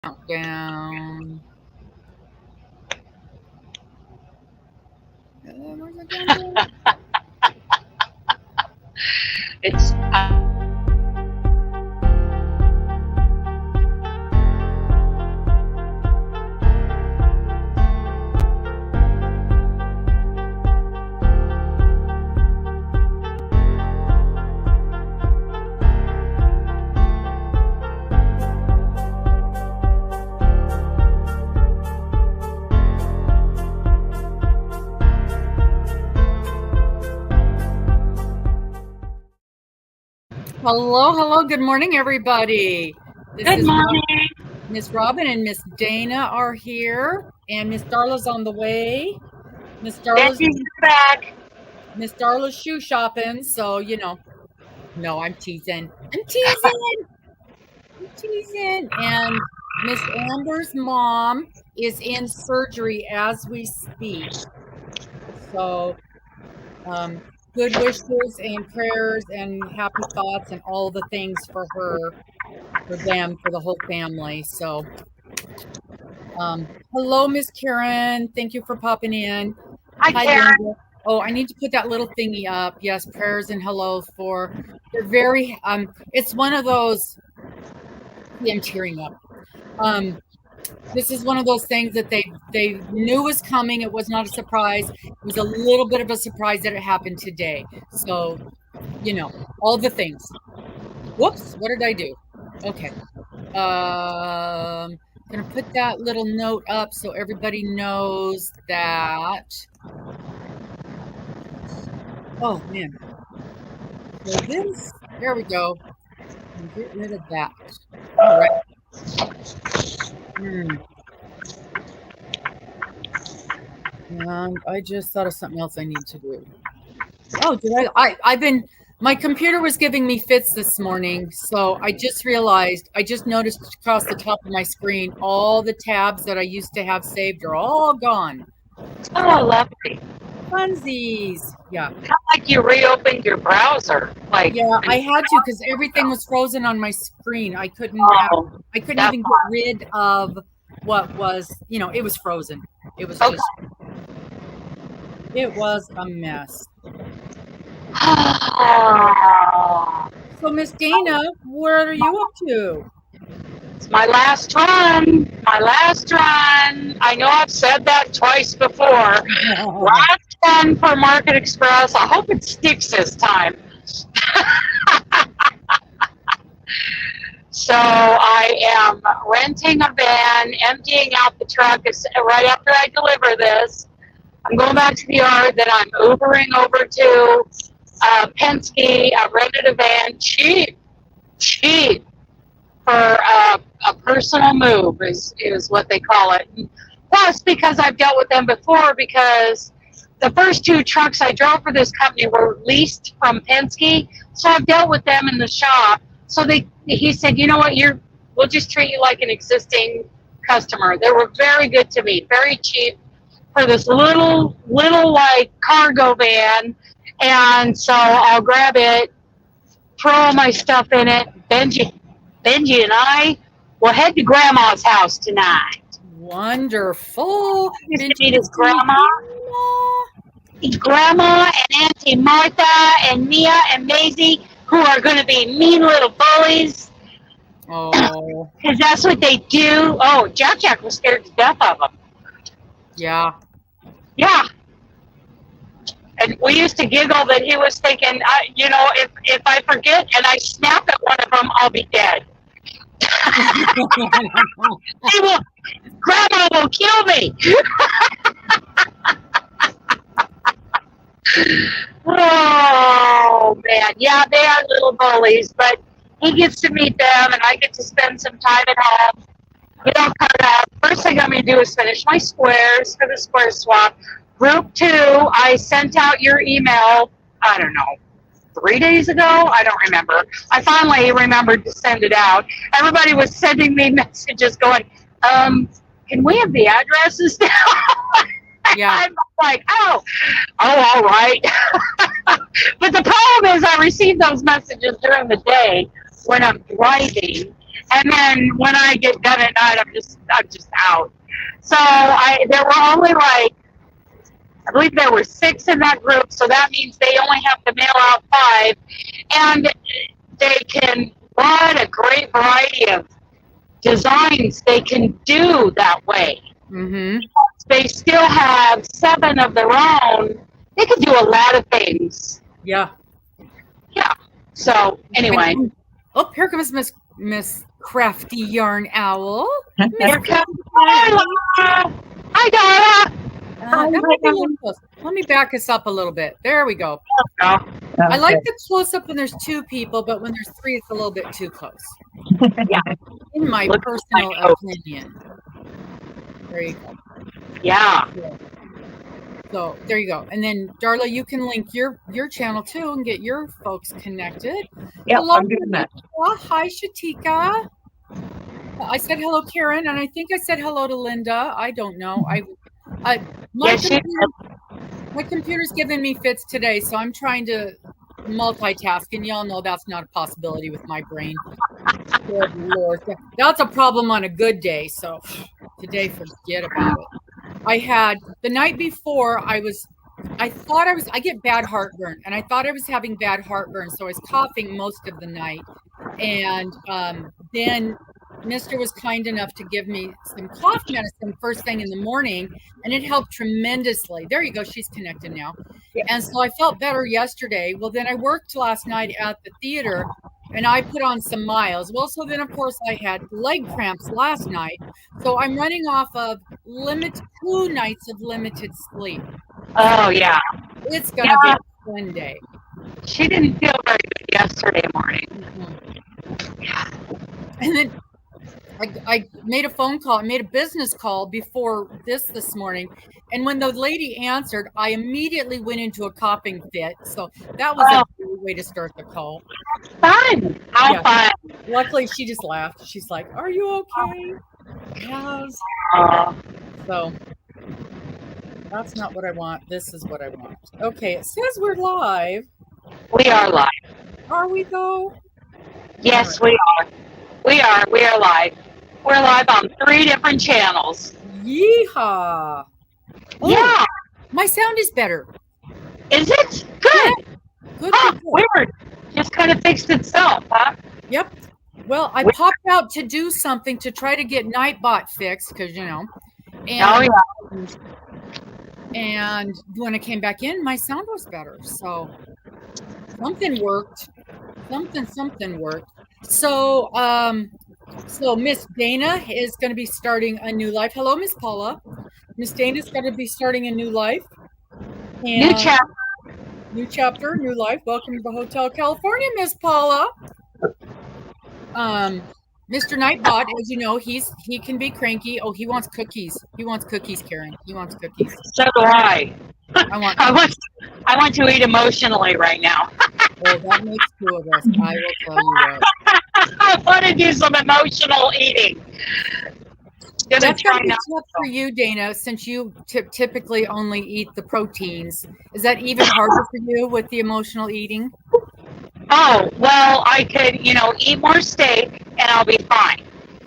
Countdown. Where's the countdown? It's Hello. Good morning, everybody. good morning. Miss Robbin and Miss Dana are here, and Miss Darla's on the way. Miss Betty's back. shoe shopping, so No, I'm teasing. And Miss Amber's mom is in surgery as we speak. So, good wishes and prayers and happy thoughts and all the things for her, for them, for the whole family. So, hello, Miss Karen. Thank you for popping in. Hi, Karen. Linda. Oh, I need to put that little thingy up. Yes, prayers and hello they're very, it's one of those, I'm tearing up. This is one of those things that they knew was coming. It was not a surprise. It was a little bit of a surprise that it happened today. So, all the things. Whoops, what did I do? Okay. Gonna put that little note up so everybody knows that. Oh man. So this, there we go. Get rid of that. All right. And I just thought of something else I need to do. Oh, my computer was giving me fits this morning, so I just noticed across the top of my screen, all the tabs that I used to have saved are all gone. Oh, lovely. Funsies. Yeah. Kind of like you reopened your browser. Yeah, I had to because everything was frozen on my screen. I couldn't even get rid of what was, it was frozen. It was just, it was a mess. So, Miss Dana, what are you up to? It's my last run. I know I've said that twice before. Last run for Market Express. I hope it sticks this time. So I am renting a van, emptying out the truck right after I deliver this. I'm going back to the yard, then I'm Ubering over to Penske. I rented a van, cheap, for a personal move is what they call it. Plus, because I've dealt with them before, because the first two trucks I drove for this company were leased from Penske, so I've dealt with them in the shop. So he said, you know what, we'll just treat you like an existing customer. They were very good to me, very cheap for this little like cargo van. And so I'll grab it, throw all my stuff in it. Benji and I will head to Grandma's house tonight. Wonderful. He's to meet his grandma. His grandma and Auntie Martha and Mia and Maisie, who are going to be mean little bullies. Oh. Because that's what they do. Oh, Jack was scared to death of them. Yeah. Yeah. And we used to giggle that he was thinking, if I forget and I snap at one of them, I'll be dead. Grandma will kill me. Oh, man. Yeah, they are little bullies, but he gets to meet them, and I get to spend some time at home. Cut out. First thing I'm going to do is finish my squares for the square swap. Group 2, I sent out your email, I don't know, 3 days ago? I don't remember. I finally remembered to send it out. Everybody was sending me messages going, can we have the addresses now? Yeah. I'm like, oh, all right. But the problem is I received those messages during the day when I'm driving, And then when I get done at night, I'm just out. So there were only like, I believe there were 6 in that group, so that means they only have to mail out 5, and they can provide a great variety of designs they can do that way. Mm-hmm. They still have 7 of their own. They can do a lot of things. Yeah. Yeah. So anyway. Oh, here comes Miss Crafty Yarn Owl. Here comes Darla. Hi, Darla. Let me back us up a little bit. There we go. Okay. I like the close up when there's 2 people, but when there's 3, it's a little bit too close. Yeah. In my personal opinion. There you go. Yeah. So there you go. And then Darla, you can link your channel too and get your folks connected. Yeah, hello, I'm doing that. Hi, Shatika. I said hello, Karen, and I think I said hello to Linda. I don't know. My computer's giving me fits today, so I'm trying to multitask, and y'all know that's not a possibility with my brain. Good Lord. That's a problem on a good day, so today forget about it. I had the night before I get bad heartburn, and I thought I was having bad heartburn, so I was coughing most of the night. And then Mister was kind enough to give me some cough medicine first thing in the morning, and it helped tremendously. There you go. She's connected now. Yeah. And so I felt better yesterday. Well, then I worked last night at the theater, and I put on some miles. Well, so then, of course, I had leg cramps last night. So I'm running off of 2 nights of limited sleep. Oh, yeah. It's going to be a fun day. She didn't feel very good yesterday morning. Mm-hmm. Yeah. And then I made a phone call. I made a business call before this morning. And when the lady answered, I immediately went into a coughing fit. So that was a great way to start the call. Fun. How fun. Luckily, she just laughed. She's like, "Are you okay?" Yes. So that's not what I want. This is what I want. Okay, it says we're live. We are live. Are we though? Yes, we are. We are live. We're live on 3 different channels. Yeehaw! Oh, yeah. My sound is better. Is it? Good. Yeah. Good. Weird. Just kind of fixed itself, huh? Yep. Well, I popped out to do something to try to get Nightbot fixed because, and, and when I came back in, my sound was better. So something worked. Something worked. So, so Miss Dana is going to be starting a new life. Hello, Miss Paula. Miss Dana is going to be starting a new life. And new chapter, new life. Welcome to the Hotel California, Miss Paula. Mr. Nightbot, as you know, he can be cranky. Oh, he wants cookies. He wants cookies, Karen. He wants cookies. So do I. I want to eat emotionally right now. Well, that makes 2 of us. I will tell you what. I want to do some emotional eating. That's going to be tough for you, Dana, since you typically only eat the proteins. Is that even harder for you with the emotional eating? Oh, well, I could, eat more steak and I'll be fine.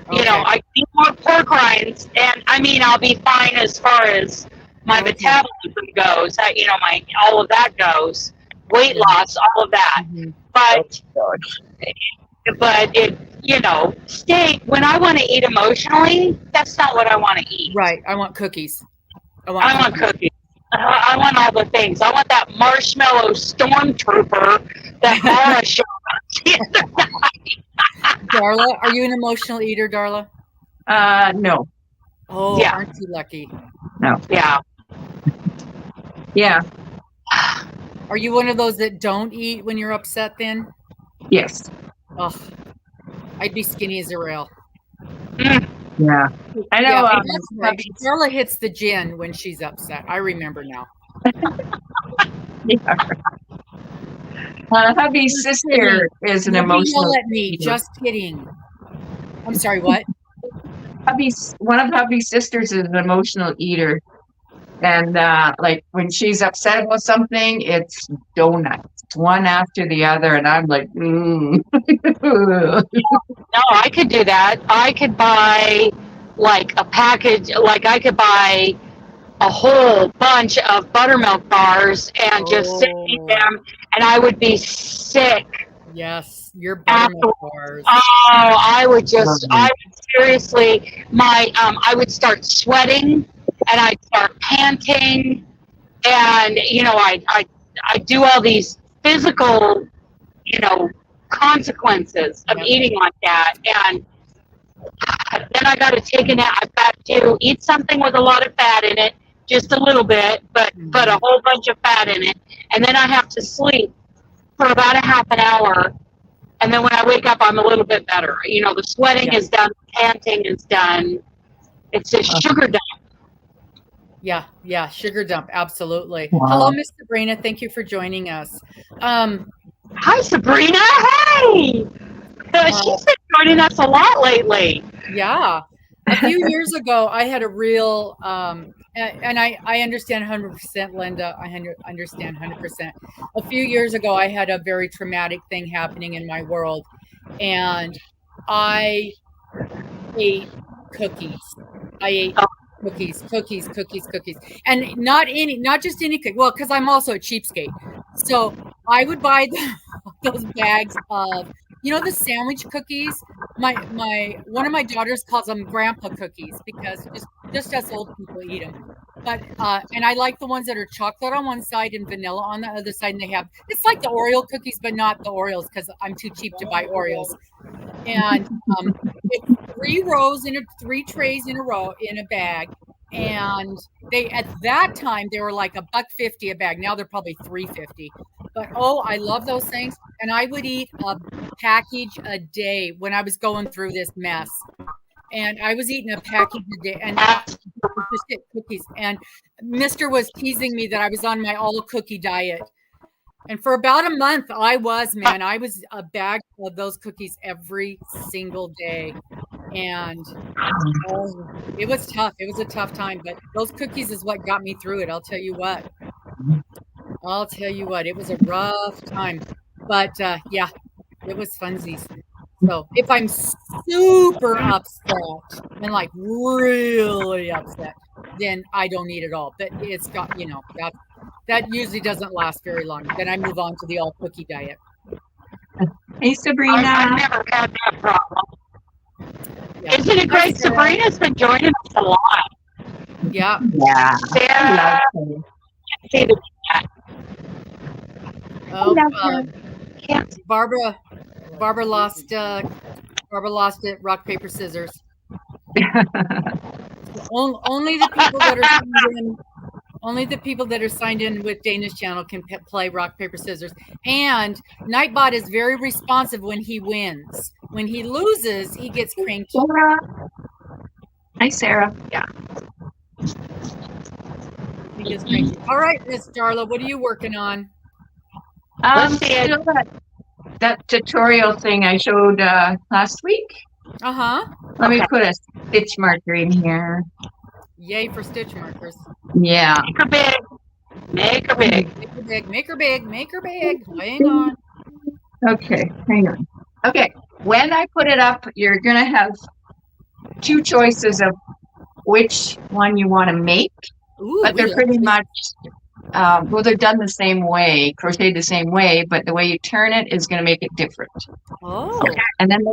Okay. I eat more pork rinds and I'll be fine as far as my metabolism goes. All of that goes. Weight loss, all of that. Mm-hmm. But steak, when I want to eat emotionally, that's not what I want to eat. Right. I want cookies. I want cookies. I want all the things. I want that marshmallow stormtrooper that Laura showed us the other night. Darla, are you an emotional eater, Darla? No. Oh, yeah. Aren't you lucky? No. Yeah. Yeah. Are you one of those that don't eat when you're upset then? Yes. Oh, I'd be skinny as a rail. Yeah. I know. Yeah, right. Darla hits the gin when she's upset. I remember now. Yeah. Hubby's sister is an emotional eater. Just kidding. I'm sorry, what? One of Hubby's sisters is an emotional eater. And like when she's upset about something, it's donuts. one after the other, and I'm like, No, I could do that. I could buy like a package, like I could buy a whole bunch of buttermilk bars and just sit and eat them, and I would be sick. Yes, your buttermilk bars. Oh, I would seriously, I would start sweating, and I'd start panting, and I do all these physical, consequences of eating like that, and then I got to take a nap. I've got to eat something with a lot of fat in it, just a little bit, but a whole bunch of fat in it, and then I have to sleep for about a half an hour, and then when I wake up, I'm a little bit better. The sweating is done, the panting is done. It's a sugar dump. Yeah, sugar dump, absolutely. Wow. Hello, Miss Sabrina. Thank you for joining us. Hi, Sabrina. Hey! She's been joining us a lot lately. Yeah. A few years ago, I had a real, and I understand 100%, Linda. I understand 100%. A few years ago, I had a very traumatic thing happening in my world, and I ate cookies. I ate cookies, and not just any cookie. Well, because I'm also a cheapskate, so I would buy those bags of, the sandwich cookies. One of my daughters calls them grandpa cookies because just us old people eat them. But and I like the ones that are chocolate on one side and vanilla on the other side, and it's like the Oreo cookies, but not the Oreos because I'm too cheap to buy Oreos. And it's 3 trays in a row in a bag. And at that time they were like $1.50 a bag. Now they're probably $3.50. But I love those things. And I would eat a package a day when I was going through this mess. And I was eating a package a day and just get cookies. And Mister was teasing me that I was on my all cookie diet. And for about a month, I was a bag of those cookies every single day. And it was tough. It was a tough time, but those cookies is what got me through it. I'll tell you what. It was a rough time, but yeah, it was funsies. So if I'm super upset and like really upset, then I don't eat it all. But it's got, that usually doesn't last very long. Then I move on to the all cookie diet. Hey, Sabrina. I've never had that problem. Yeah. Isn't it great? Sabrina's been joining us a lot. Yeah. Yeah. Sarah. See the chat. Barbara lost it. Rock, paper, scissors. Only the people that are signed in. Only the people that are signed in with Dana's channel can play rock, paper, scissors. And Nightbot is very responsive when he wins. When he loses, he gets cranky. Sarah. Hi, Sarah. Yeah. He gets cranky. All right, Miss Darla, what are you working on? Still that tutorial thing I showed last week. Let me put a stitch marker in here. Yay for stitch markers. Yeah. Make her big. Make her big. Make her big. Make her big. Make her big. Hang on. Okay, hang on. Okay, when I put it up, you're going to have 2 choices of which one you want to make. Ooh, but they're pretty much, they're done the same way, crocheted the same way, but the way you turn it is going to make it different. Oh. And then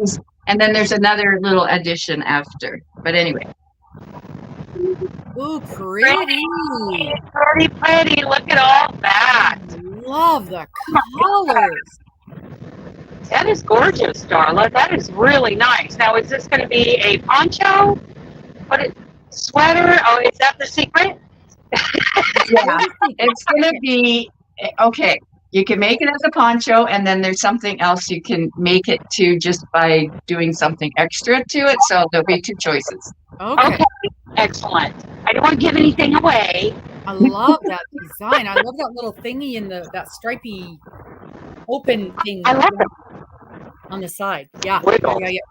there's another little addition after. But anyway. Ooh, pretty. Pretty. Look at all that. Love the colors. That is gorgeous, Darla. That is really nice. Now, is this going to be a poncho? Sweater? Oh, is that the secret? Yeah, it's going to be, okay, you can make it as a poncho, and then there's something else you can make it to just by doing something extra to it, so there'll be 2 choices. Okay. Excellent. I don't want to give anything away. I love that design. I love that little thingy in that stripy open thing. I love it. On the side. Yeah. Wiggle. Yeah.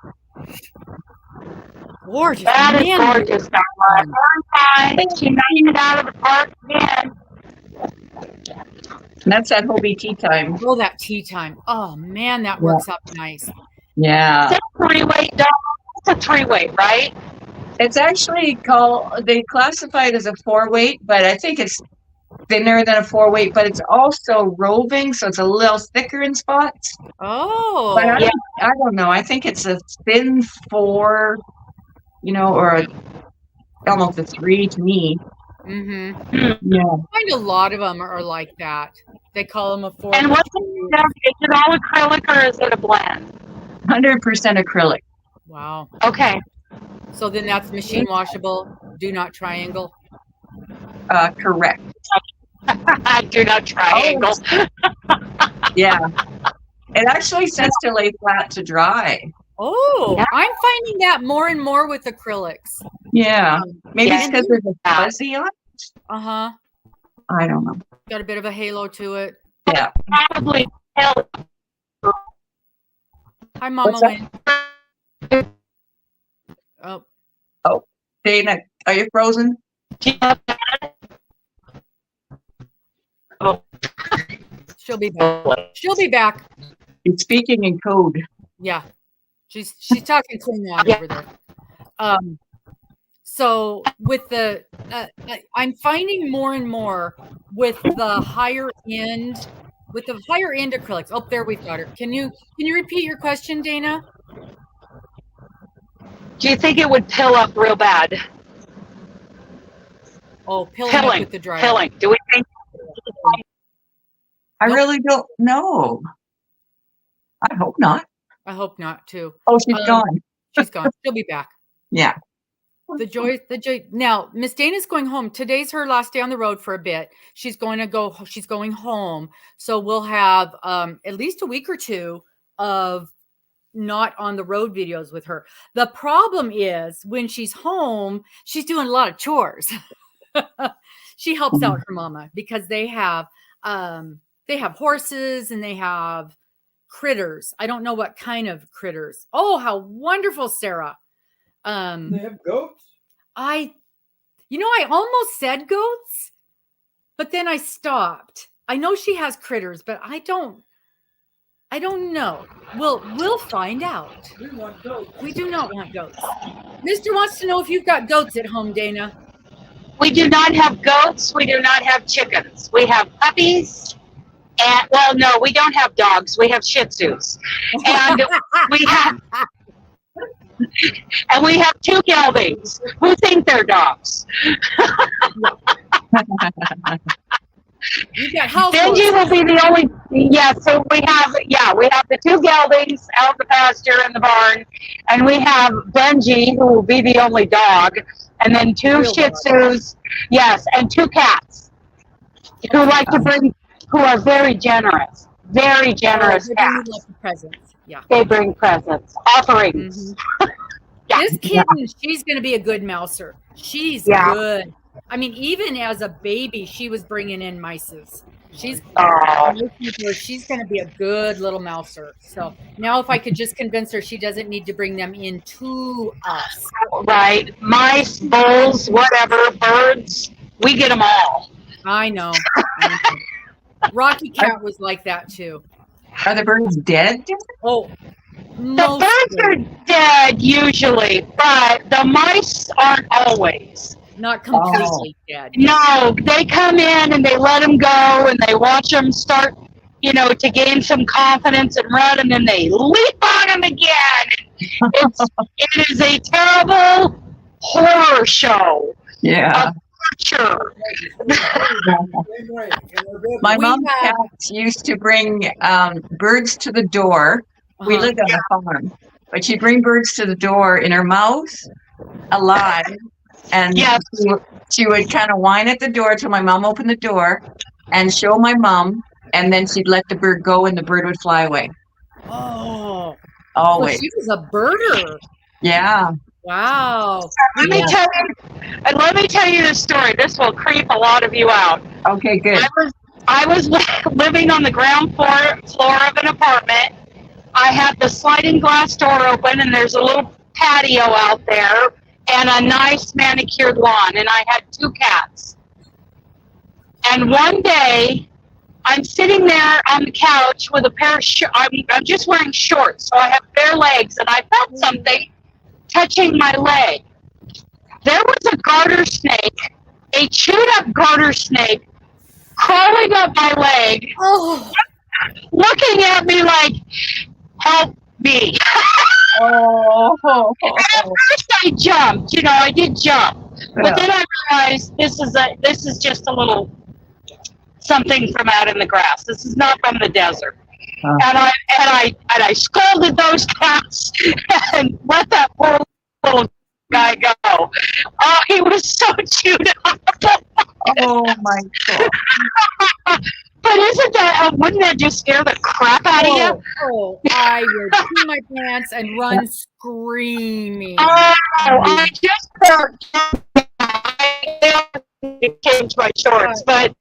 Gorgeous. That is gorgeous, Darla. She knocked it out of the park again. And that's that Hobie tea time. Oh, that tea time. Oh man, that works up nice. Yeah. It's a 3-weight dog. It's a 3-weight, right? It's actually they classify it as a 4-weight, but I think it's thinner than a 4-weight, but it's also roving, so it's a little thicker in spots. Oh. But I don't know. I think it's a thin 4, or almost a 3 to me. Mm-hmm. Yeah. I find a lot of them are like that. They call them a 4. And what's it? Is it all acrylic or is it a blend? 100% acrylic. Wow. Okay. So then that's machine washable. Do not triangle. Correct. Do not triangle. Yeah. It actually says to lay flat to dry. Oh, yeah. I'm finding that more and more with acrylics. Yeah. Maybe it's because there's a fuzzy on it. Uh-huh. I don't know. Got a bit of a halo to it. Yeah. Probably. Hi, Mama Lynn. Oh, Dana, are you frozen? Oh. She'll be back. She'll be back. It's speaking in code. Yeah. She's talking Klingon over there. So with the I'm finding more and more with the higher end acrylics. Oh, there we've got her. Can you repeat your question, Dana? Do you think it would pill up real bad? Oh, pilling with the dryer. Pilling. Do we think? I really don't know. I hope not. I hope not too. Oh, she's gone. She's gone. She'll be back. Yeah. The joy. Now, Miss Dana's going home. Today's her last day on the road for a bit. She's going home. So we'll have at least a week or two of not on the road videos with her. The problem is when she's home, she's doing a lot of chores. She helps out her mama because they have horses and they have critters. I don't know what kind of critters. Oh, how wonderful, Sarah. They have goats? I almost said goats, but then I stopped. I know she has critters, but I don't know. We'll find out. We want goats. We do not want goats. Mister wants to know if you've got goats at home, Dana. We do not have goats. We do not have chickens. We have puppies. And no, we don't have dogs. We have Shih Tzus. And we have 2 geldings who think they're dogs. You got house Benji will be the only. Yeah, so we have the 2 geldings out in the pasture in the barn, and we have Benji who will be the only dog, and then 2 Shih Tzus, yes, and 2 cats who like to bring, who are very generous cats. Presents. Yeah, they bring presents, offerings. Mm-hmm. Yeah. This kitten, she's going to be a good mouser. She's good. I mean, even as a baby, she was bringing in mices. She's going to be a good little mouser. So now if I could just convince her she doesn't need to bring them in to us. Right. Mice, bulls, whatever, birds, we get them all. I know. Rocky Cat was like that too. Are the birds dead? Oh, the birds are dead usually, but the mice aren't always. Not completely dead. No, they come in and they let them go and they watch them start, to gain some confidence and run, and then they leap on them again. It is a terrible horror show. Yeah. Sure. My mom's cats used to bring birds to the door. We lived on a farm, but she'd bring birds to the door in her mouth, alive, and she would kind of whine at the door till my mom opened the door and show my mom, and then she'd let the bird go and the bird would fly away. Oh, always. Well, she was a birder. Yeah. Wow. Let me tell you this story. This will creep a lot of you out. Okay, good. I was living on the ground floor of an apartment. I had the sliding glass door open, and there's a little patio out there and a nice manicured lawn, and I had 2 cats. And one day, I'm sitting there on the couch with a pair of I'm just wearing shorts, so I have bare legs, and I felt something touching my leg. There was a garter snake, a chewed up garter snake, crawling up my leg, looking at me like, help me. Oh. At first I jumped, I did jump. But then I realized this is just a little something from out in the grass. This is not from the desert. Huh. And I scolded those cats and let that poor little guy go. Oh, he was so chewed up. Oh my God. But wouldn't that just scare the crap out of you? Oh, I would pee my pants and run screaming. Oh, I just changed my shorts, but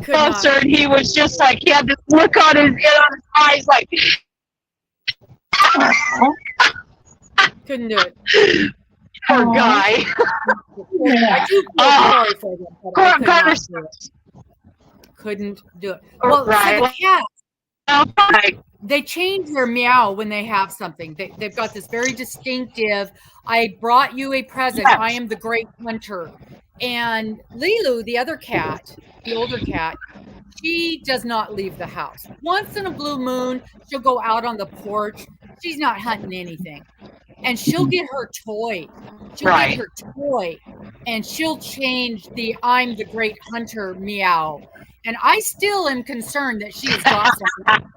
closer, and he was just like, he had this look on his eyes like, couldn't do it. poor guy. I do feel sorry for them, but I could not do it. Couldn't do it. Well, Right. so the cats, Right. they change their meow when they have something. They've got this very distinctive, I brought you a present. Yes. I am the great hunter. And Lilu, the other cat, the older cat, she does not leave the house. Once in a blue moon, she'll go out on the porch. She's not hunting anything. And she'll get her toy. Right. Get her toy. And she'll change the I'm the great hunter meow. And I still am concerned that she has got something.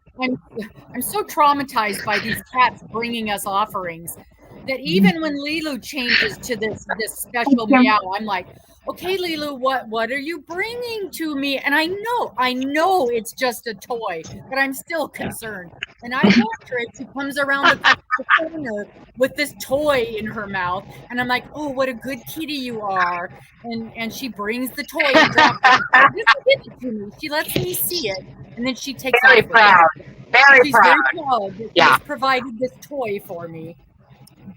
I'm so traumatized by these cats bringing us offerings that even when Lilu changes to this special meow, I'm like, okay, Lilu, what are you bringing to me? And I know it's just a toy, but I'm still concerned. And I watch her as she comes around the corner with this toy in her mouth, and I'm like, oh, what a good kitty you are. And she brings the toy and drops it. This will give it to me. She lets me see it, and then she takes Very off with proud. it. Very She's proud. very proud that Yeah. she's provided this toy for me.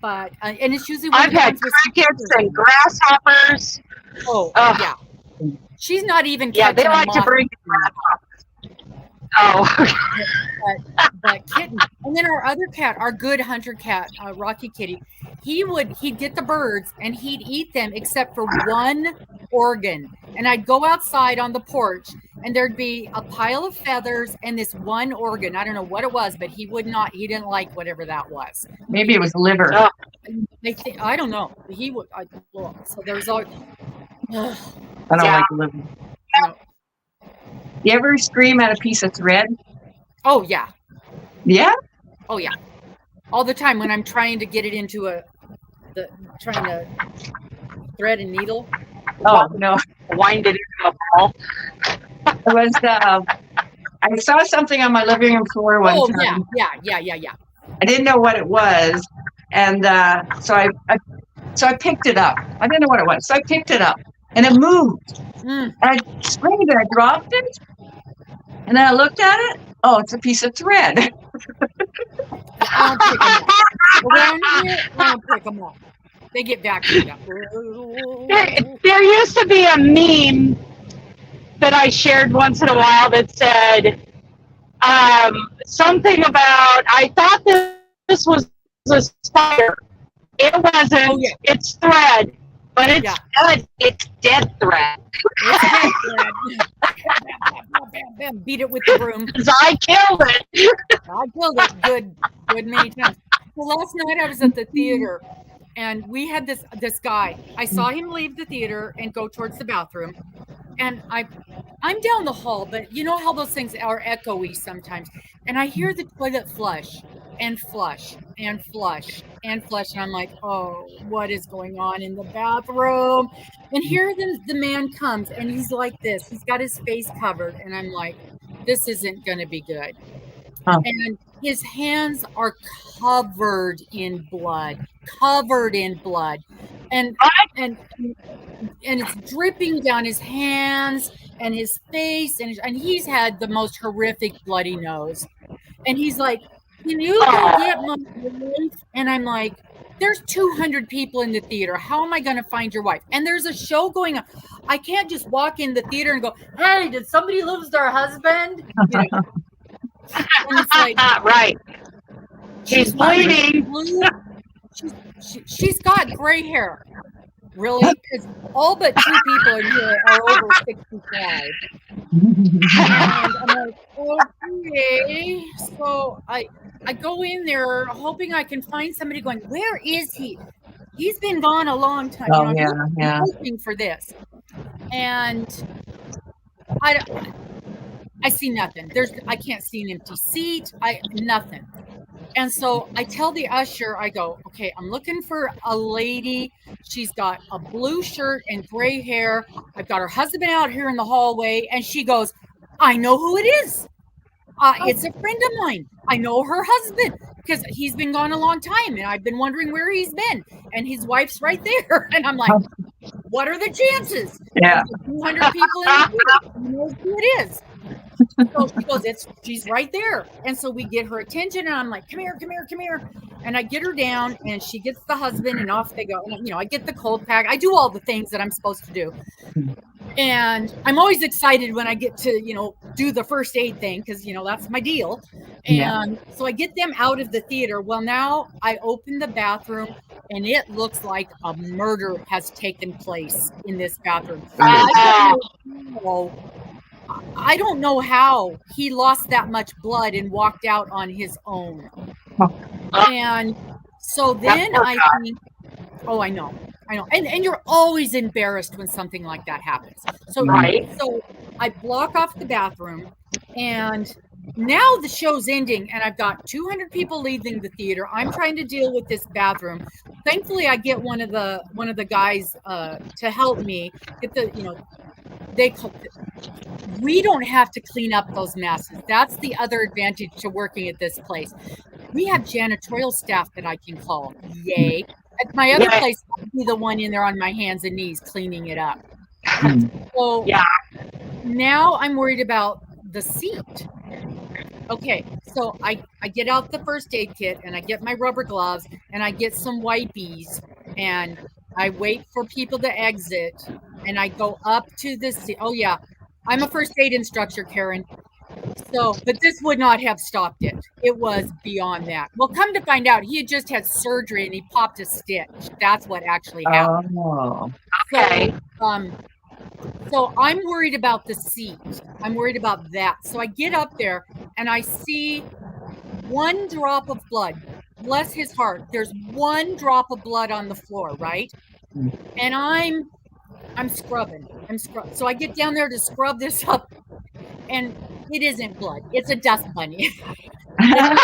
But and it's usually when I've it had comes with crickets stickers and on it. grasshoppers. Oh, Ugh. yeah. She's not even Yeah, they catching a like to moth. bring grasshoppers. Oh. But kitten. And then our other cat, our good hunter cat, Rocky Kitty, he'd get the birds and he'd eat them except for one organ. And I'd go outside on the porch and there'd be a pile of feathers and this one organ. I don't know what it was, but he didn't like whatever that was. Maybe it was liver. Oh. I don't know. He would, so there's all. I don't Yeah. like liver. No. You ever scream at a piece of thread? Oh, yeah. Yeah? Oh, yeah. All the time when I'm trying to get it into trying to thread a needle. Oh, no. Wind it into a ball. It was, I saw something on my living room floor one Oh, time. yeah. I didn't know what it was. And so I picked it up. I didn't know what it was. So I picked it up and it moved. Mm. And I screamed and I dropped it. And then I looked at it. Oh, it's a piece of thread. I don't pick them up. Around here, I don't pick them up. They get vacuumed up. There used to be a meme that I shared once in a while that said something about, I thought this was a spider. It wasn't. Oh, yeah. It's thread. But it's good. It's dead thread. It's dead thread. Beat it with the broom. 'Cause I killed it. I killed it good many times. Well, last night I was at the theater and we had this guy. I saw him leave the theater and go towards the bathroom. And I'm down the hall, but you know how those things are echoey sometimes. And I hear the toilet flush and flush and flush and flush. And I'm like, oh, what is going on in the bathroom? And here the man comes and he's like this. He's got his face covered. And I'm like, this isn't going to be good. Huh. And his hands are covered in blood. And it's dripping down his hands and his face, and he's had the most horrific bloody nose. And he's like, can you go get my wife? And I'm like, there's 200 people in the theater. How am I going to find your wife? And there's a show going on. I can't just walk in the theater and go, hey, did somebody lose their husband? You know? And it's like, right. She's bleeding. She's got gray hair. Really? Because all but 2 people in here are over 65. And I'm like, okay. So I go in there hoping I can find somebody going, where is he? He's been gone a long time. Oh, you know, yeah. I'm hoping for this. And I see nothing. I can't see an empty seat. Nothing. And so I tell the usher, I go, okay, I'm looking for a lady. She's got a blue shirt and gray hair. I've got her husband out here in the hallway. And she goes, I know who it is. It's a friend of mine. I know her husband because he's been gone a long time. And I've been wondering where he's been. And his wife's right there. And I'm like, what are the chances? Yeah. 200 people in the theater. Who knows who it is? So she goes, she's right there. And so we get her attention and I'm like, come here. And I get her down and she gets the husband and off they go. And, I get the cold pack. I do all the things that I'm supposed to do. And I'm always excited when I get to, do the first aid thing because, that's my deal. And so I get them out of the theater. Well, now I open the bathroom and it looks like a murder has taken place in this bathroom. I don't know how he lost that much blood and walked out on his own. And so then I think, I know. And you're always embarrassed when something like that happens. So I block off the bathroom and now the show's ending and I've got 200 people leaving the theater. I'm trying to deal with this bathroom. Thankfully, I get one of the guys to help me get the, we don't have to clean up those messes. That's the other advantage to working at this place. We have janitorial staff that I can call. Yay. At my other place, I'd be the one in there on my hands and knees cleaning it up. So now I'm worried about the seat. Okay, so I get out the first aid kit and I get my rubber gloves and I get some wipies and I wait for people to exit and I go up to the seat. Oh yeah, I'm a first aid instructor, Karen. So, but this would not have stopped it. It was beyond that. Well, come to find out, he had just had surgery and he popped a stitch. That's what actually happened. Oh, okay. So I'm worried about the seat. I'm worried about that. So I get up there and I see one drop of blood. Bless his heart. There's one drop of blood on the floor, right? And I'm scrubbing. So I get down there to scrub this up and it isn't blood. It's a dust bunny. But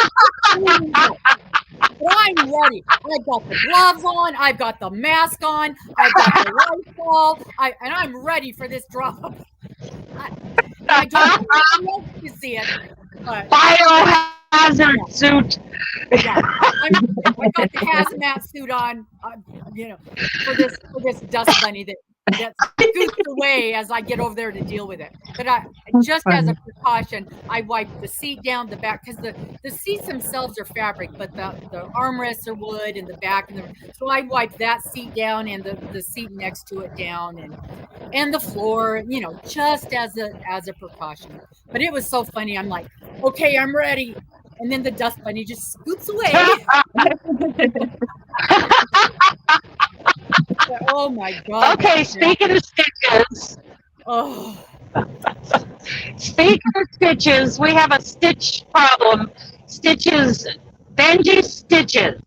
I'm ready. I've got the gloves on. I've got the mask on. I've got the rifle. And I'm ready for this drop. I don't know if you see it. But biohazard suit. Yeah, I've got the hazmat suit on. For this dust bunny that scoots away as I get over there to deal with it. But just as a precaution, I wipe the seat down the back because the seats themselves are fabric, but the armrests are wood and the back so I wipe that seat down and the seat next to it down and the floor, just as a precaution. But it was so funny. I'm like, okay, I'm ready. And then the dust bunny just scoots away. Oh my God. Okay, speaking of stitches. Oh. Speaking of stitches, we have a stitch problem. Stitches, Benji's stitches.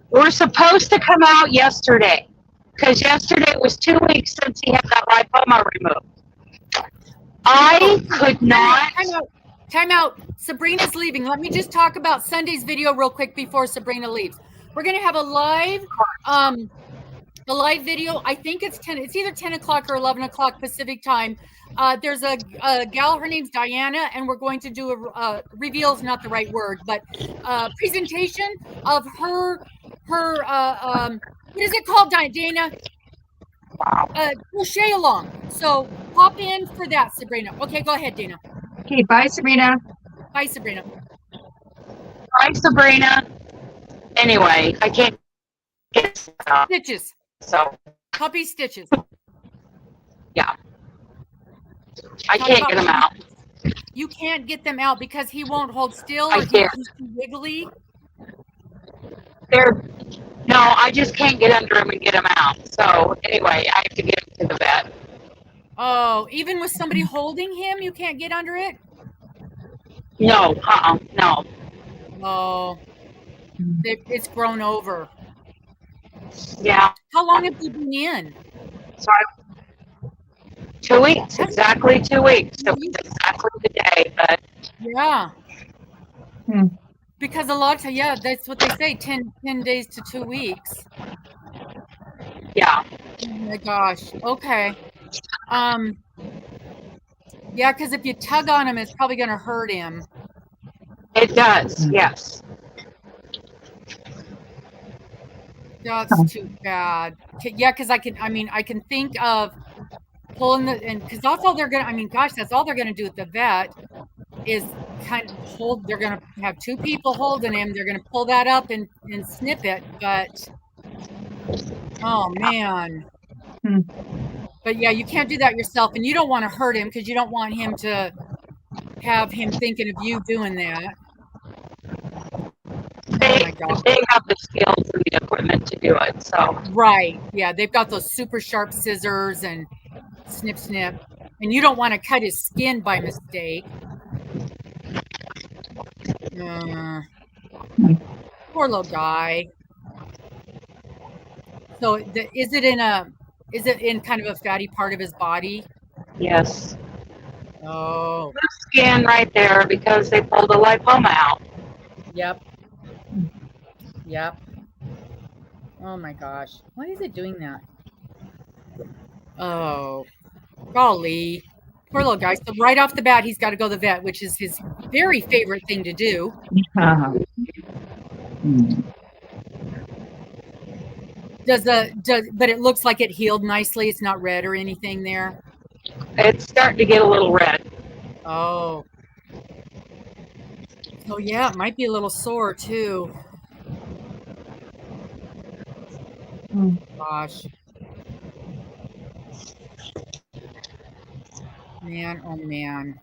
Were supposed to come out yesterday. Because yesterday was 2 weeks since he had that lipoma removed. I could not. Time out. Sabrina's leaving. Let me just talk about Sunday's video real quick before Sabrina leaves. We're going to have a live video. I think it's either 10 o'clock or 11 o'clock Pacific time. There's a gal, her name's Diana, and we're going to do reveal's not the right word, but presentation of her what is it called, Dana? Crochet along. So pop in for that, Sabrina. Okay, go ahead, Dana. Okay, bye, Sabrina. Bye, Sabrina. Bye, Sabrina. Anyway, I can't get out. Stitches. So, Puppy stitches. yeah. I Talk can't about get them out. You can't get them out because he won't hold still, I or can't. he's too wiggly. No, I just can't get under them and get them out. So anyway, I have to get them to the vet. Oh, even with somebody holding him, you can't get under it? No, no. Oh, it's grown over. Yeah. How long have you been in? So 2 weeks, exactly 2 weeks. So it's exactly the day, but Yeah. Hmm. Because a lot of times, yeah, that's what they say, 10 days to 2 weeks. yeah. Oh my gosh. Okay. Yeah, because if you tug on him, it's probably going to hurt him. It does, yes. That's too bad. Yeah, because I can think of pulling and because that's all they're gonna. Gosh, that's all they're gonna do at the vet is kind of hold. They're gonna have two people holding him. They're gonna pull that up and snip it. But oh man. Hmm. But yeah, you can't do that yourself, and you don't want to hurt him because you don't want him to have him thinking of you doing that. Oh my God. They have the skills and the equipment to do it. So Right. Yeah, they've got those super sharp scissors and snip, snip. And you don't want to cut his skin by mistake. Poor little guy. So is it in kind of a fatty part of his body? yes. Oh. The skin right there because they pulled a lipoma out. Yep. Yep. Oh my gosh. Why is it doing that? Oh. Golly. Poor little guy. So right off the bat, he's got to go to the vet, which is his very favorite thing to do. But it looks like it healed nicely. It's not red or anything there. It's starting to get a little red. Oh. So yeah, it might be a little sore too. Gosh. Man, oh man.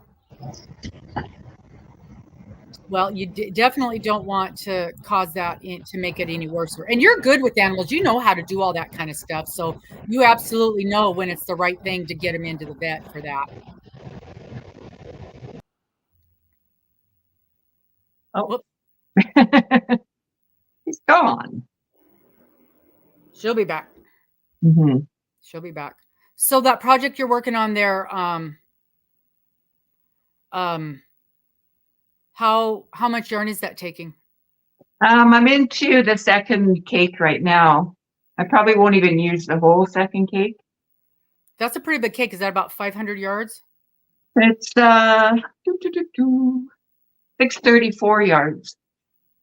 Well, you definitely don't want to cause that to make it any worse. And you're good with animals. You know how to do all that kind of stuff. So you absolutely know when it's the right thing to get them into the vet for that. Oh. He's gone. She'll be back. Mm-hmm. She'll be back. So that project you're working on there, how much yarn is that taking? I'm into the second cake right now. I probably won't even use the whole second cake. That's a pretty big cake. Is that about 500 yards? It's 634 yards.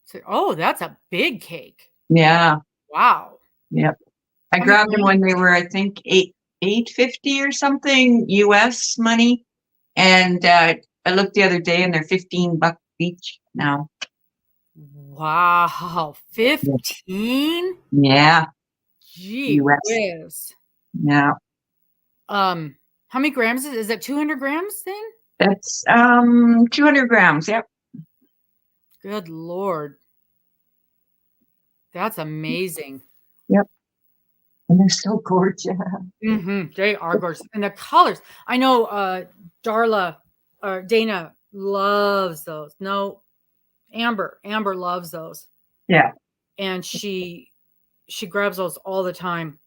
So, oh, that's a big cake. Yeah. Wow. Yep. I grabbed them when they were, I think, $8.50 or something US money, and I looked the other day and they're $15 each now. Wow, 15? Yeah. Gee whiz. Yeah. How many grams is that? 200 grams then? That's 200 grams. Yep. Good Lord. That's amazing. Yep. And they're so gorgeous. They are gorgeous. And the colors. I know Darla or Dana loves those. No, Amber loves those. Yeah. And she grabs those all the time.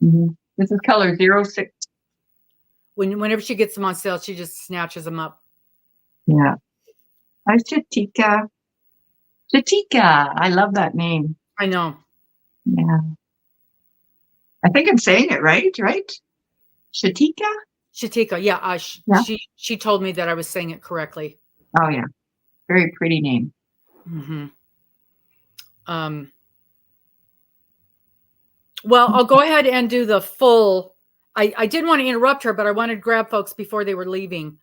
This is color 06. Whenever she gets them on sale, she just snatches them up. Yeah. Hi, Chatika. Chatika. I love that name. I know. Yeah. I think I'm saying it right? Chatika? Chatika. Yeah. Yeah. She told me that I was saying it correctly. Oh, yeah. Very pretty name. Well, I'll go ahead and do the full. I didn't want to interrupt her, but I wanted to grab folks before they were leaving.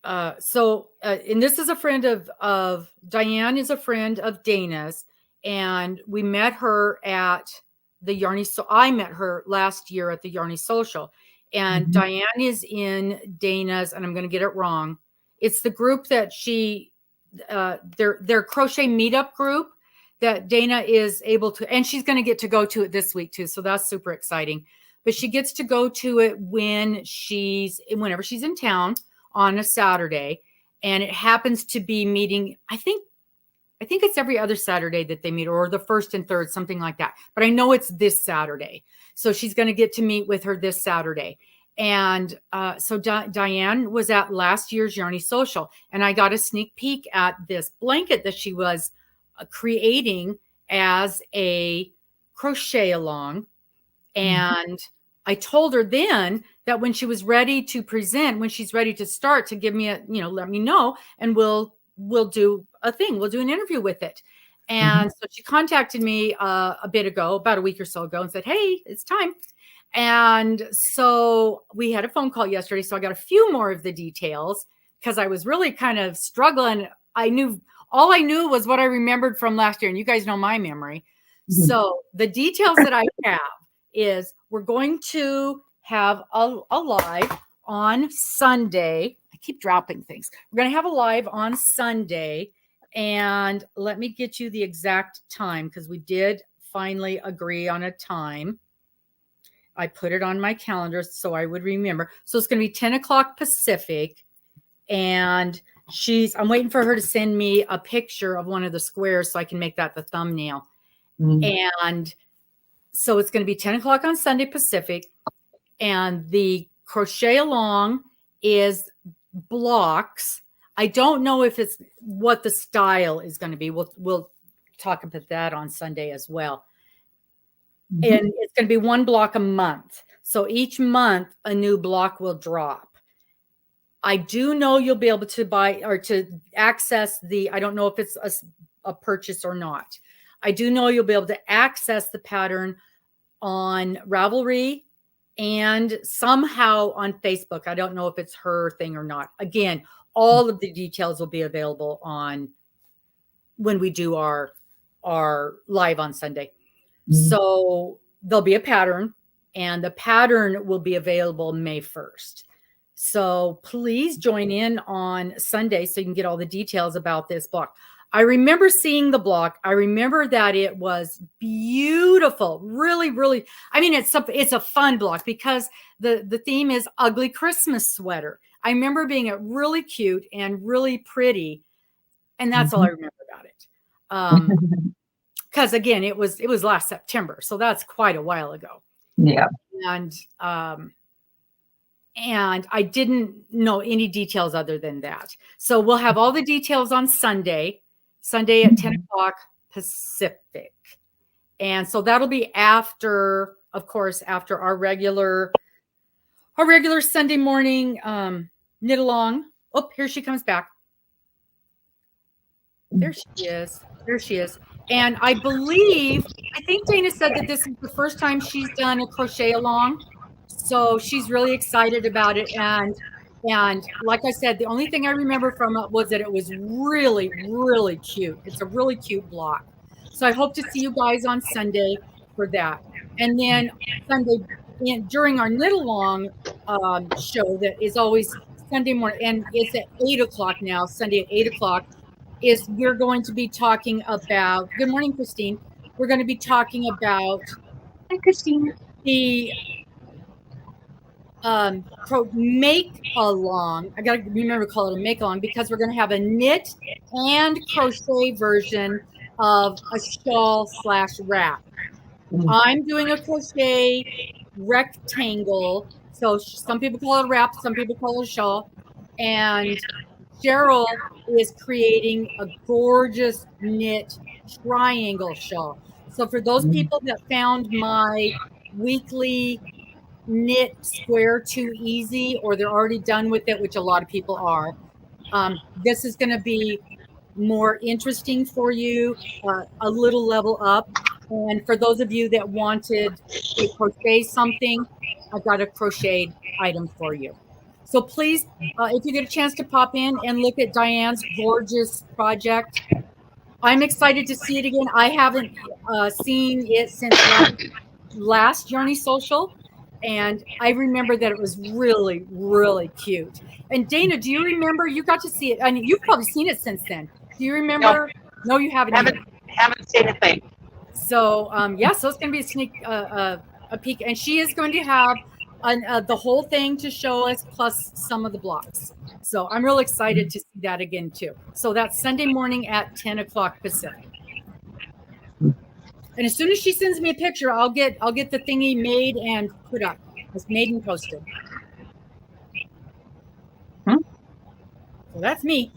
and this is a friend of Diane, is a friend of Dana's, and we met her at the Yarny. So I met her last year at the Yarny Social, and Diane is in Dana's, and I'm going to get it wrong. It's the group that their crochet meetup group that Dana is able to, and she's going to get to go to it this week too. So that's super exciting. But she gets to go to it whenever she's in town on a Saturday, and it happens to be meeting. I think it's every other Saturday that they meet, or the first and third, something like that. But I know it's this Saturday. So she's going to get to meet with her this Saturday. And so Diane was at last year's Yarny Social, and I got a sneak peek at this blanket that she was creating as a crochet along. And I told her then that when she was ready to present, when she's ready to start, to give me let me know, and we'll do a thing. We'll do an interview with it. And so she contacted me a bit ago, about a week or so ago, and said, hey, it's time. And so we had a phone call yesterday. So I got a few more of the details because I was really kind of struggling. All I knew was what I remembered from last year. And you guys know my memory. So the details that I have is we're going to have a live on Sunday. I keep dropping things. We're going to have a live on Sunday. And let me get you the exact time, because we did finally agree on a time. I put it on my calendar so I would remember. So it's going to be 10 o'clock Pacific. And I'm waiting for her to send me a picture of one of the squares so I can make that the thumbnail. And so it's going to be 10 o'clock on Sunday Pacific. And the crochet along is blocks. I don't know if it's what the style is going to be. We'll talk about that on Sunday as well. And it's going to be one block a month. So each month a new block will drop. I do know you'll be able to buy or to access I don't know if it's a purchase or not. I do know you'll be able to access the pattern on Ravelry and somehow on Facebook. I don't know if it's her thing or not. Again, all of the details will be available when we do our live on Sunday. So there'll be a pattern, and the pattern will be available May 1st. So please join in on Sunday so you can get all the details about this block. I remember seeing the block. I remember that it was beautiful. Really, really. I mean, it's a fun block because the theme is ugly Christmas sweater. I remember being really cute and really pretty. And that's all I remember about it. Because again, it was last September. So that's quite a while ago. Yeah. And I didn't know any details other than that. So we'll have all the details on Sunday at 10 o'clock Pacific. And so that'll be after our regular Sunday morning knit along. Oh, here she comes back. There she is. And I think Dana said that this is the first time she's done a crochet along. So she's really excited about it. And like I said, the only thing I remember from it was that it was really, really cute. It's a really cute block. So I hope to see you guys on Sunday for that. And then Sunday, during our knit along show that is always Sunday morning, and it's at 8 o'clock now, Sunday at 8 o'clock, we're going to be talking about, good morning, Christine. We're going to be talking about Hi, Christine. The make along. I got to remember to call it a make along because we're going to have a knit and crochet version of a shawl / wrap. I'm doing a crochet rectangle. So some people call it a wrap, some people call it a shawl. And Cheryl is creating a gorgeous knit triangle shawl. So for those people that found my weekly knit square too easy, or they're already done with it, which a lot of people are, this is going to be more interesting for you, a little level up. And for those of you that wanted to crochet something, I've got a crocheted item for you. So please, if you get a chance to pop in and look at Diane's gorgeous project, I'm excited to see it again. I haven't seen it since last Journey Social, and I remember that it was really, really cute. And Dana, do you remember? You got to see it, and you've probably seen it since then. Do you remember? No, you haven't. Haven't seen a thing. So so it's going to be a sneak a peek, and she is going to have the whole thing to show us, plus some of the blocks. So I'm real excited to see that again too. So that's Sunday morning at 10 o'clock Pacific. And as soon as she sends me a picture, I'll get the thingy made and put up. It's made and posted. So that's me.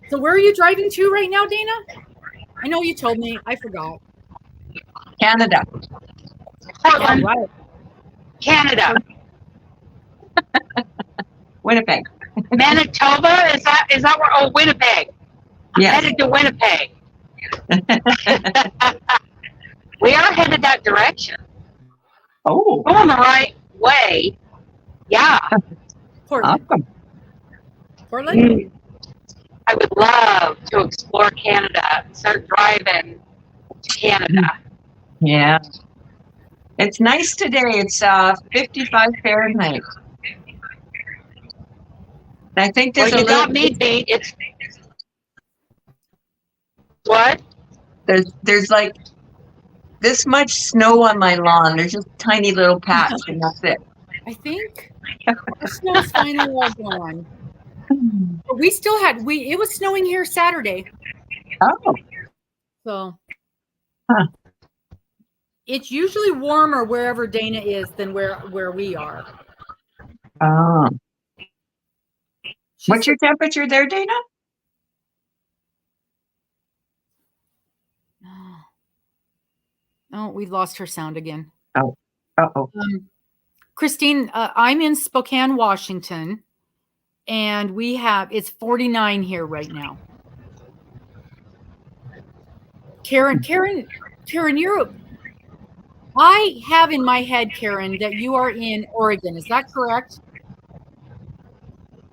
So where are you driving to right now, Dana? I know you told me. I forgot. Canada. Portland, Right. Canada. Winnipeg. Manitoba, is that where? Oh, Winnipeg. Yes. Headed to Winnipeg. We are headed that direction. Oh, Going the right way. Yeah. Portland. awesome. Portland? I would love to explore Canada and start driving to Canada. Yeah. It's nice today. It's 55 Fahrenheit. I think Well, there's you got me beat. It's what? there's like this much snow on my lawn. There's just a tiny little patch, and that's it. I think the snow's finally all gone. But we still had it was snowing here Saturday. Oh. So Huh. it's usually warmer wherever Dana is than where we are. Oh. She What's your temperature there, Dana? Oh, we lost her sound again. Uh-oh. Christine, I'm in Spokane, Washington, and it's 49 here right now. Karen, I have in my head, Karen, that you are in Oregon. Is that correct?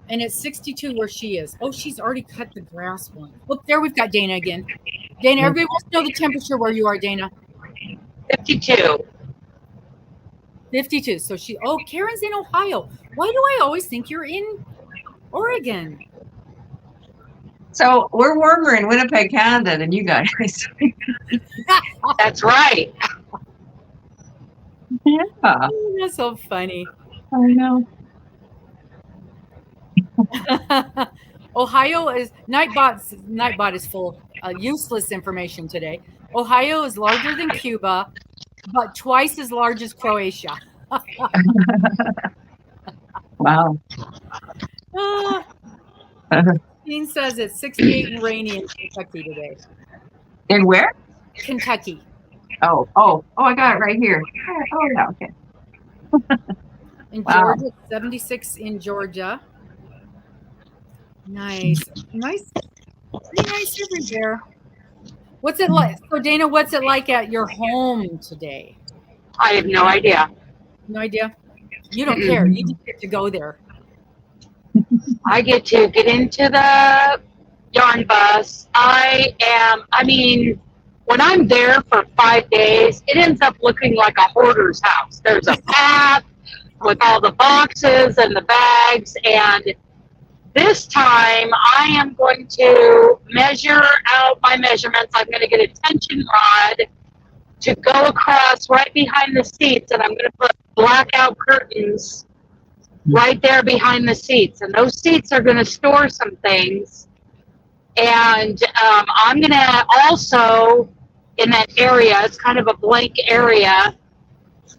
And it's 62 where she is. Oh, she's already cut the grass one. Look, there we've got Dana again. Dana, everybody wants to know the temperature where you are, Dana. 52. 52. So Karen's in Ohio. Why do I always think you're in Oregon? So we're warmer in Winnipeg, Canada than you guys. That's right. Yeah. Oh, that's so funny. I know. Ohio is Nightbot is full of useless information today. Ohio is larger than Cuba, but twice as large as Croatia. Wow. Dean says it's 68 and rainy in Kentucky today. In where? Kentucky. Oh, I got it right here. Oh, yeah, okay. In Wow. Georgia, 76 in Georgia. Nice. Pretty nice everywhere. What's it like? So Dana, what's it like at your home today? I have no idea. No idea? You don't care. You just get to go there. I get to get into the yarn bus. When I'm there for 5 days, it ends up looking like a hoarder's house. There's a path with all the boxes and the bags, and this time I am going to measure out my measurements. I'm going to get a tension rod to go across right behind the seats, and I'm going to put blackout curtains right there behind the seats. And those seats are going to store some things. And I'm going to also, in that area, it's kind of a blank area,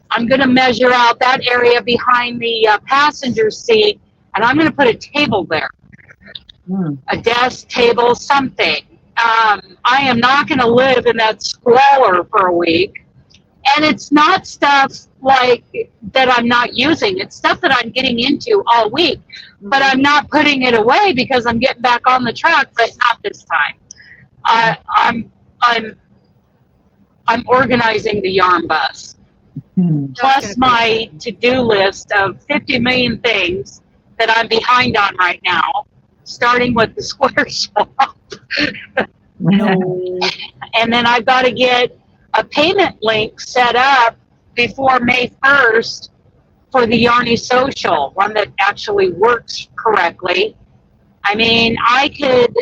I'm going to measure out that area behind the passenger seat, and I'm going to put a table there, a desk, table, something. I am not going to live in that squalor for a week. And it's not stuff like that I'm not using. It's stuff that I'm getting into all week, but I'm not putting it away because I'm getting back on the truck, but not this time. I'm organizing the yarn bus. plus my to-do list of 50 million things that I'm behind on right now, starting with the square shop. No. And then I've got to get a payment link set up before May 1st for the Yarny Social, one that actually works correctly. I mean, I could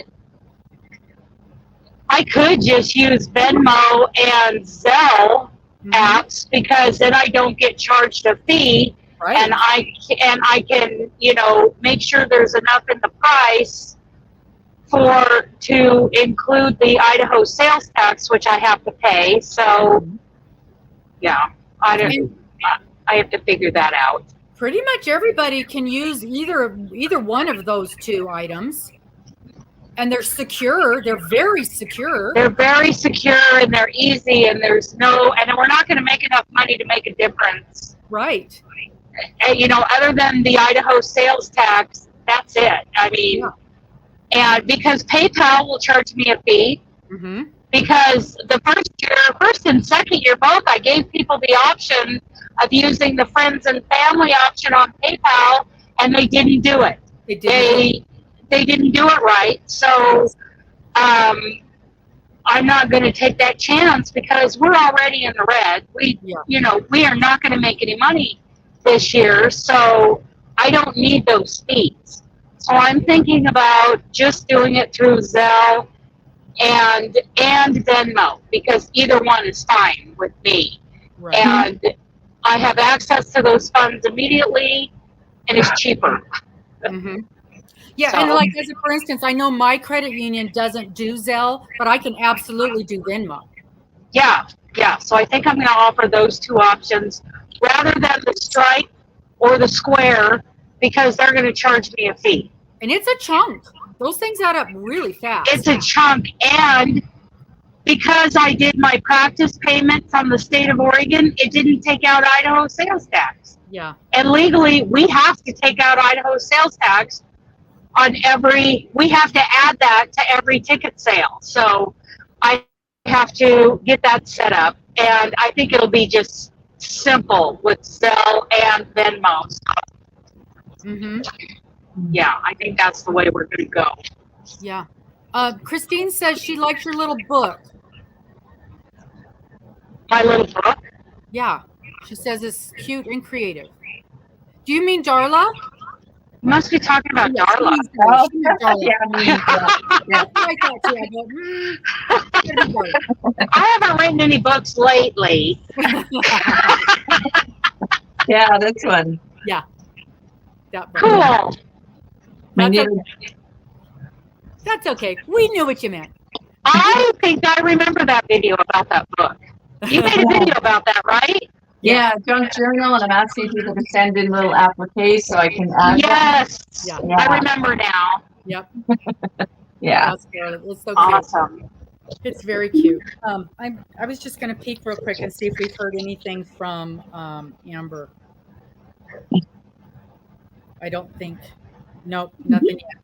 just use Venmo and Zelle apps, because then I don't get charged a fee, Right. and I can, you know, make sure there's enough in the price to include the Idaho sales tax, which I have to pay. So yeah, I have to figure that out. Pretty much everybody can use either one of those two items, and they're secure. They're very secure. They're very secure, and they're easy, and and we're not going to make enough money to make a difference. Right. And, you know, other than the Idaho sales tax, that's it. I mean, and because PayPal will charge me a fee, because the first and second year both, I gave people the option of using the friends and family option on PayPal, and they didn't do it. They didn't do it right. So I'm not going to take that chance, because we're already in the red. You know, we are not going to make any money this year, so I don't need those fees. So I'm thinking about just doing it through Zelle and Venmo, because either one is fine with me. Right. And I have access to those funds immediately, and it's cheaper. Yeah, and like, for instance, I know my credit union doesn't do Zelle, but I can absolutely do Venmo. Yeah. So I think I'm going to offer those two options rather than the Stripe or the Square, because they're going to charge me a fee. And it's a chunk. Those things add up really fast. It's a chunk, and because I did my practice payment from the state of Oregon, it didn't take out Idaho sales tax. Yeah. And legally, we have to take out Idaho sales tax we have to add that to every ticket sale. So I have to get that set up, and I think it'll be just simple with Zelle and Venmo. Yeah, I think that's the way we're going to go. Yeah. Christine says she likes your little book. My little book? Yeah. She says it's cute and creative. Do you mean Darla? You must be talking about Darla. I haven't written any books lately. Yeah, this one. Yeah. That book. Cool. That's okay. We knew what you meant. I think I remember that video about that book. You made a video about that, right? Yeah, junk journal, and I'm asking people to send in little appliques so I can add Yes. Yeah. I remember now. Yep. Yeah. It's so awesome. Cute. It's very cute. I was just going to peek real quick and see if we've heard anything from Amber. I don't think. Nope, nothing yet.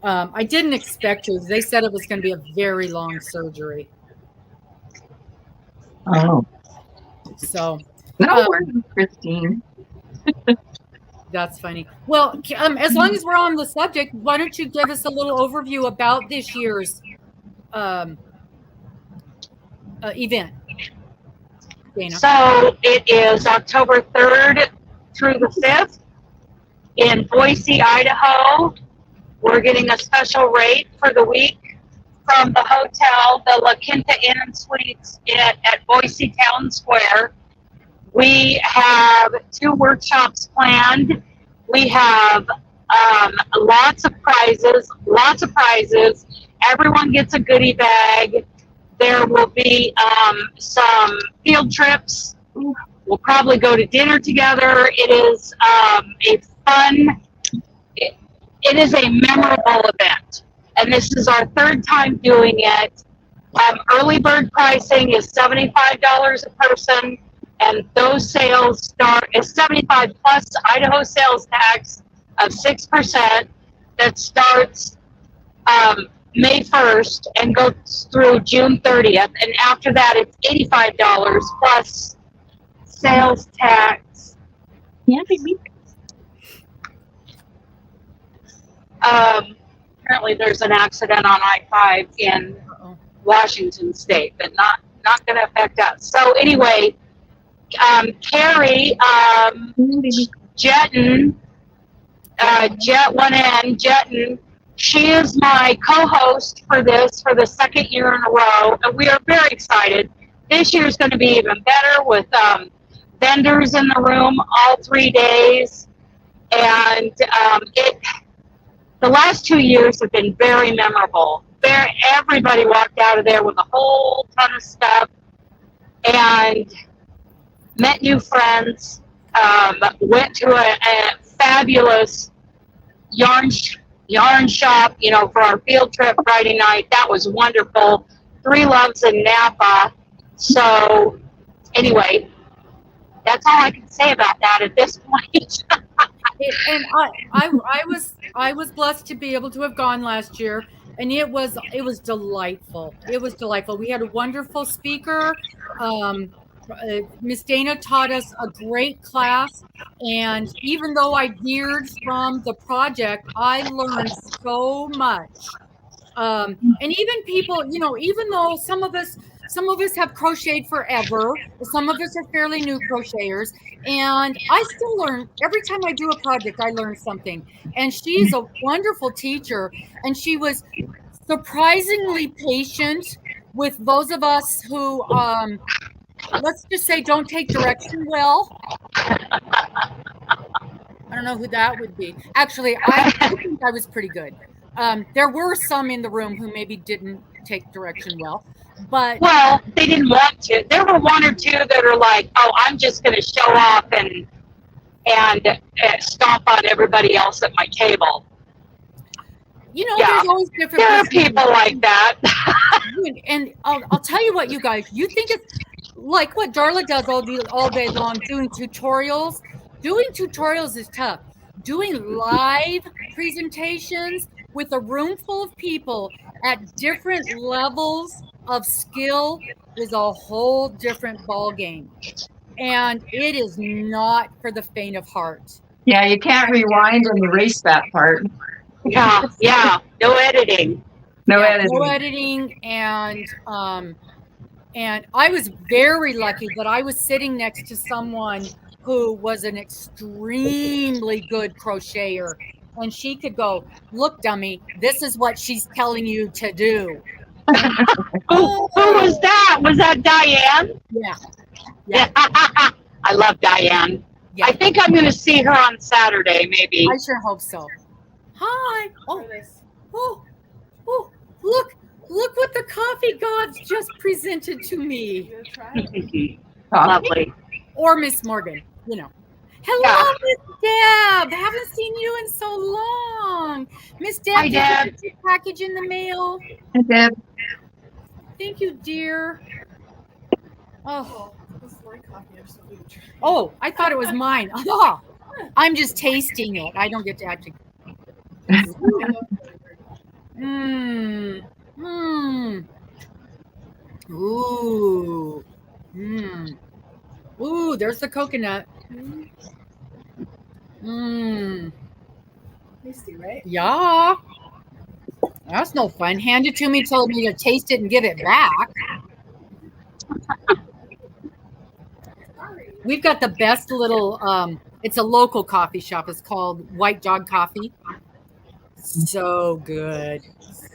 I didn't expect to. They said it was going to be a very long surgery. Oh. So. No worries, Christine. That's funny. Well, as long as we're on the subject, why don't you give us a little overview about this year's event, Dana? So it is October 3rd through the 5th in Boise, Idaho. We're getting a special rate for the week from the hotel, the La Quinta Inn and Suites at Boise Town Square. We have 2 workshops planned. We have lots of prizes. Everyone gets a goodie bag. There will be some field trips. We'll probably go to dinner together. It is it is a memorable event. And this is our 3rd time doing it. Early bird pricing is $75 a person. And those sales start at 75 plus Idaho sales tax of 6% that starts May 1st and goes through June 30th. And after that, it's $85 plus sales tax. Yeah, baby. Apparently there's an accident on I-5 in Uh-oh. Washington State, but not going to affect us. So anyway, Carrie Jetton, Jetton, she is my co-host for this for the second year in a row, and we are very excited. This year is going to be even better with vendors in the room all 3 days, and the last 2 years have been very memorable. Everybody walked out of there with a whole ton of stuff and met new friends. Went to a fabulous yarn shop, for our field trip Friday night. That was wonderful. 3 Loves in Napa. So anyway, that's all I can say about that at this point. And I was blessed to be able to have gone last year, and it was delightful. It was delightful. We had a wonderful speaker. Miss Dana taught us a great class, and even though I veered from the project, I learned so much. And even people, even though some of us have crocheted forever, some of us are fairly new crocheters, and I still learn every time I do a project. I learn something, and she's a wonderful teacher, and she was surprisingly patient with those of us who, let's just say, don't take direction well. I don't know who that would be. Actually, I think I was pretty good. There were some in the room who maybe didn't take direction well, but they didn't want to. There were 1 or 2 that are like, "Oh, I'm just going to show off and stomp on everybody else at my table." There's always different. There are people like that. And I'll tell you what, you guys, you think it's like what Darla does all day long, doing tutorials. Doing tutorials is tough. Doing live presentations with a room full of people at different levels of skill is a whole different ball game, and it is not for the faint of heart. Yeah, you can't rewind and erase that part. Yeah. No editing. No editing. No editing, and I was very lucky that I was sitting next to someone who was an extremely good crocheter, and she could go, "Look, dummy, this is what she's telling you to do." Who was that? Was that Diane? Yeah. I love Diane. Yeah. I think I'm going to see her on Saturday, maybe. I sure hope so. Hi. Oh, look what the coffee gods just presented to me. Lovely. Or Miss Morgan, Hello, Miss Deb. Haven't seen you in so long. Miss Deb, Hi, Deb. Did you get your package in the mail? Hi, Deb. Thank you, dear. Oh, I thought it was mine. Oh, I'm just tasting it. I don't get to actually. Ooh, there's the coconut. Tasty, right? Yeah. That's no fun. Hand it to me, told me to taste it and give it back. We've got the best little, it's a local coffee shop. It's called White Dog Coffee. So good.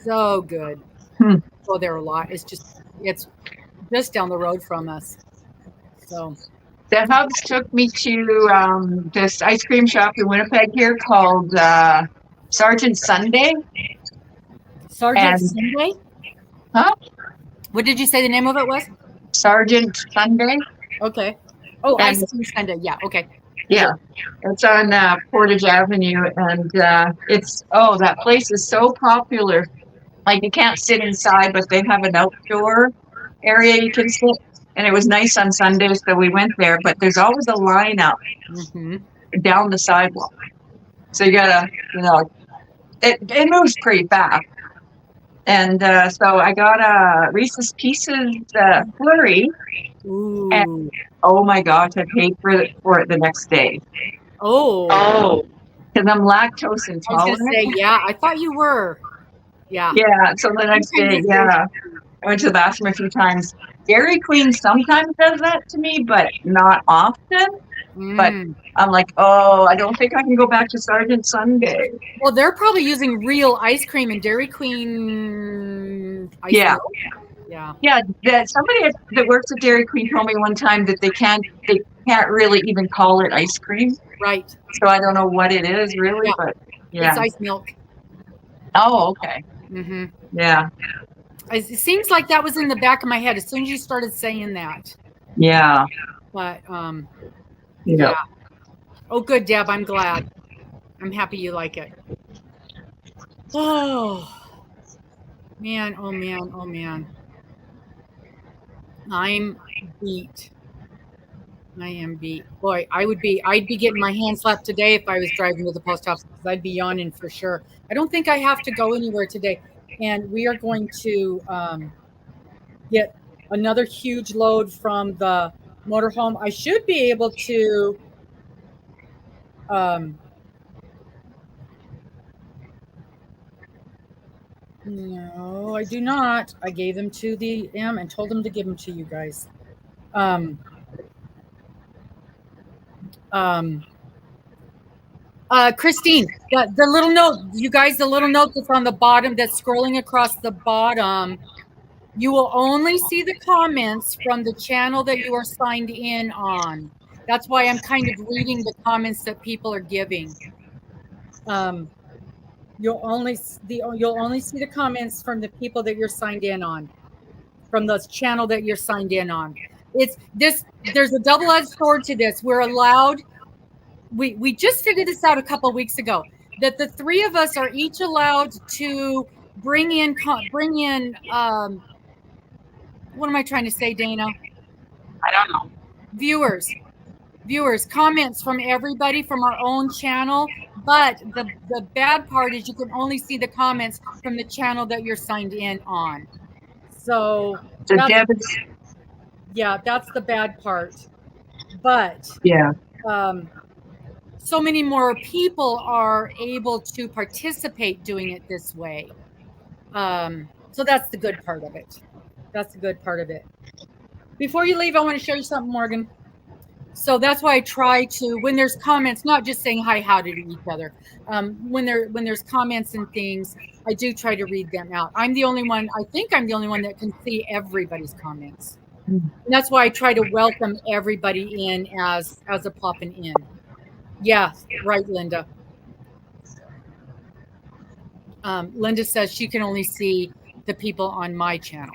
So good. Go there a lot. It's just down the road from us. So The Hubs took me to this ice cream shop in Winnipeg here called Sergeant Sunday. Sergeant Sunday? Huh? What did you say the name of it was? Sergeant Sunday. Okay. Oh, Ice Cream Sunday. Yeah. Okay. Yeah, it's on Portage Avenue, and that place is so popular. Like, you can't sit inside, but they have an outdoor area you can sit. And it was nice on Sundays, so we went there. But there's always a lineup down the sidewalk. So you gotta, it moves pretty fast. And so I got a Reese's Pieces flurry, Ooh. and oh my gosh, I paid for it the next day Oh, because I'm lactose I was going intolerant. to say, yeah, I thought you were. Yeah. Yeah, so the next day, yeah, I went to the bathroom a few times. Dairy Queen sometimes does that to me, but not often. But Mm. I'm like, oh, I don't think I can go back to Sergeant Sunday. Well, they're probably using real ice cream and Dairy Queen ice Yeah. milk. Yeah. Yeah, somebody that works at Dairy Queen told me one time that they can't really even call it ice cream. Right. So I don't know what it is really, Yeah. but It's yeah. ice milk. Oh, okay. Mm-hmm. Yeah. It seems like that was in the back of my head as soon as you started saying that. Yeah. But Yeah. yeah. Oh, good, Deb. I'm glad. I'm happy you like it. Oh man. Oh man. Oh man. I'm beat. I am beat. Boy, I'd be getting my hand slapped today if I was driving to the post office because I'd be yawning for sure. I don't think I have to go anywhere today. And we are going to get another huge load from the motorhome. I should be able to no, I do not. I gave them to the M and told them to give them to you guys. Christine, the little note, you guys, the little note that's on the bottom, that's scrolling across the bottom, you will only see the comments from the channel that you are signed in on. That's why I'm kind of reading the comments that people are giving. You'll only see the comments from the people that you're signed in on, from the channel that you're signed in on. There's a double-edged sword to this. We're allowed. We just figured this out a couple of weeks ago, that the three of us are each allowed to bring in what am I trying to say, Dana? I don't know. Viewers, comments from everybody from our own channel. But the bad part is you can only see the comments from the channel that you're signed in on. So Deb is, yeah, that's the bad part. But yeah. So many more people are able to participate doing it this way. So that's the good part of it. That's the good part of it. Before you leave, I want to show you something, Morgan. So that's why I try to, when there's comments, not just saying hi, howdy to each other. When there's comments and things, I do try to read them out. I think I'm the only one that can see everybody's comments. And that's why I try to welcome everybody in as a popping in. Yeah, right, Linda. Linda says she can only see the people on my channel.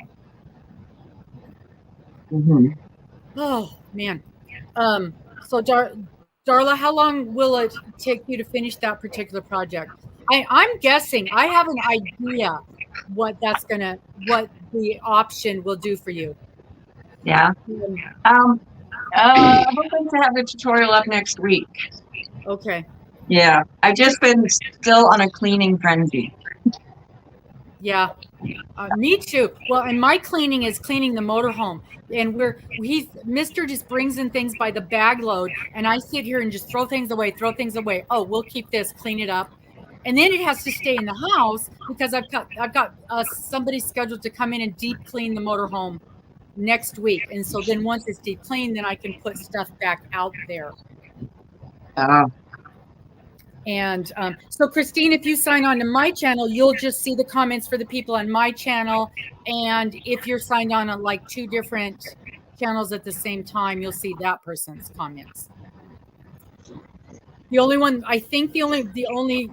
Mm-hmm. Oh man. So Darla, how long will it take you to finish that particular project? I'm guessing, I have an idea what the option will do for you. Yeah. I'm hoping to have the tutorial up next week. Okay. Yeah. I've just been still on a cleaning frenzy. Yeah. Me too. Well, and my cleaning is cleaning the motorhome. And Mr. just brings in things by the bag load, and I sit here and just throw things away. Oh, we'll keep this, clean it up. And then it has to stay in the house because I've got somebody scheduled to come in and deep clean the motorhome next week. And so then once it's deep cleaned, then I can put stuff back out there. And so Christine, if you sign on to my channel, you'll just see the comments for the people on my channel. And if you're signed on like two different channels at the same time, you'll see that person's comments. The only one, I think the only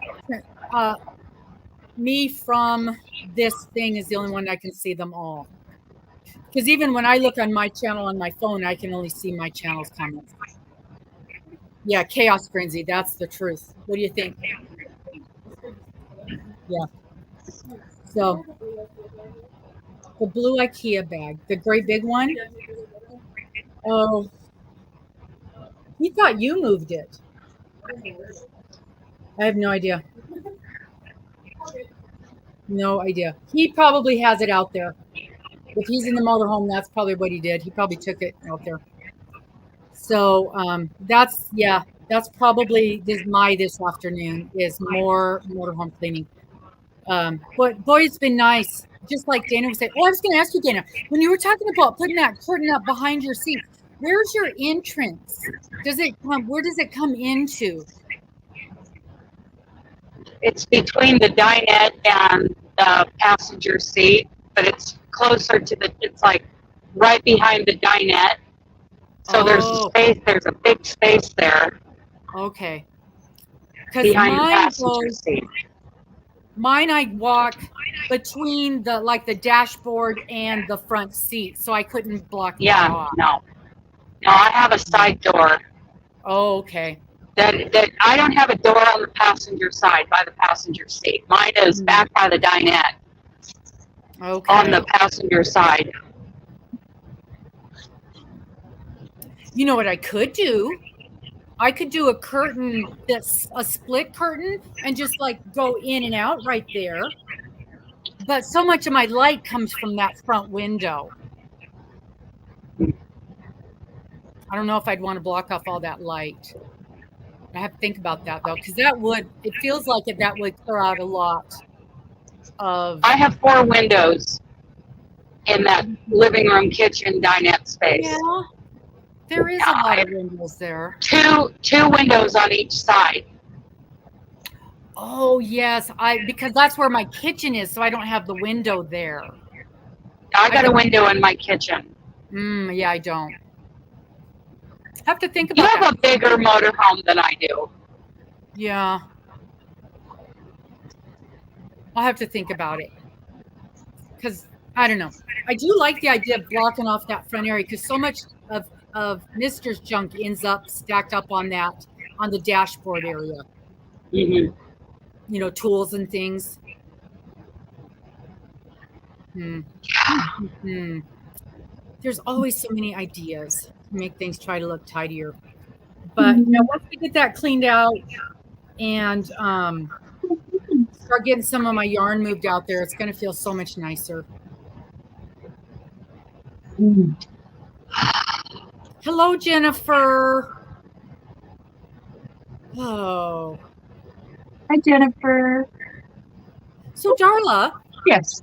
me from this thing is the only one I can see them all. Because even when I look on my channel on my phone, I can only see my channel's comments. Yeah, chaos frenzy. That's the truth. What do you think? Yeah. So the blue IKEA bag, the great big one. Oh, he thought you moved it. I have no idea. No idea. He probably has it out there. If he's in the motorhome, that's probably what he did. He probably took it out there. So that's probably this afternoon is more motorhome cleaning. But boy, it's been nice. Just like Dana was saying. Oh, I was going to ask you, Dana, when you were talking about putting that curtain up behind your seat, where's your entrance? Where does it come into? It's between the dinette and the passenger seat, but it's closer to it's like right behind the dinette. So there's a space, there's a big space there. Okay. Behind the passenger seat. Mine, I walk between the dashboard and the front seat, so I couldn't block that off. No, I have a side door. Oh, okay. That I don't have a door on the passenger side by the passenger seat. Mine is back by the dinette. Okay. On the passenger side. You know what I could do? I could do a curtain that's a split curtain and just like go in and out right there. But so much of my light comes from that front window. I don't know if I'd want to block off all that light. I have to think about that though, because it feels like that would clear out a lot of. I have 4 windows in that living room, kitchen, dinette space. Yeah, there is a lot of windows there. Two windows on each side. Oh yes, because that's where my kitchen is, so I don't have the window there. I got a window in my kitchen. Yeah, I don't. Have to think about that. You have a bigger motorhome than I do. Yeah. I'll have to think about it. Because, I don't know. I do like the idea of blocking off that front area because so much of Mr.'s junk ends up stacked up on the dashboard area. Mm-hmm. You know, tools and things. There's always so many ideas to make things try to look tidier. But once we get that cleaned out and start getting some of my yarn moved out there, it's going to feel so much nicer. Hello, Jennifer. Oh. Hi, Jennifer. So, Darla. Yes.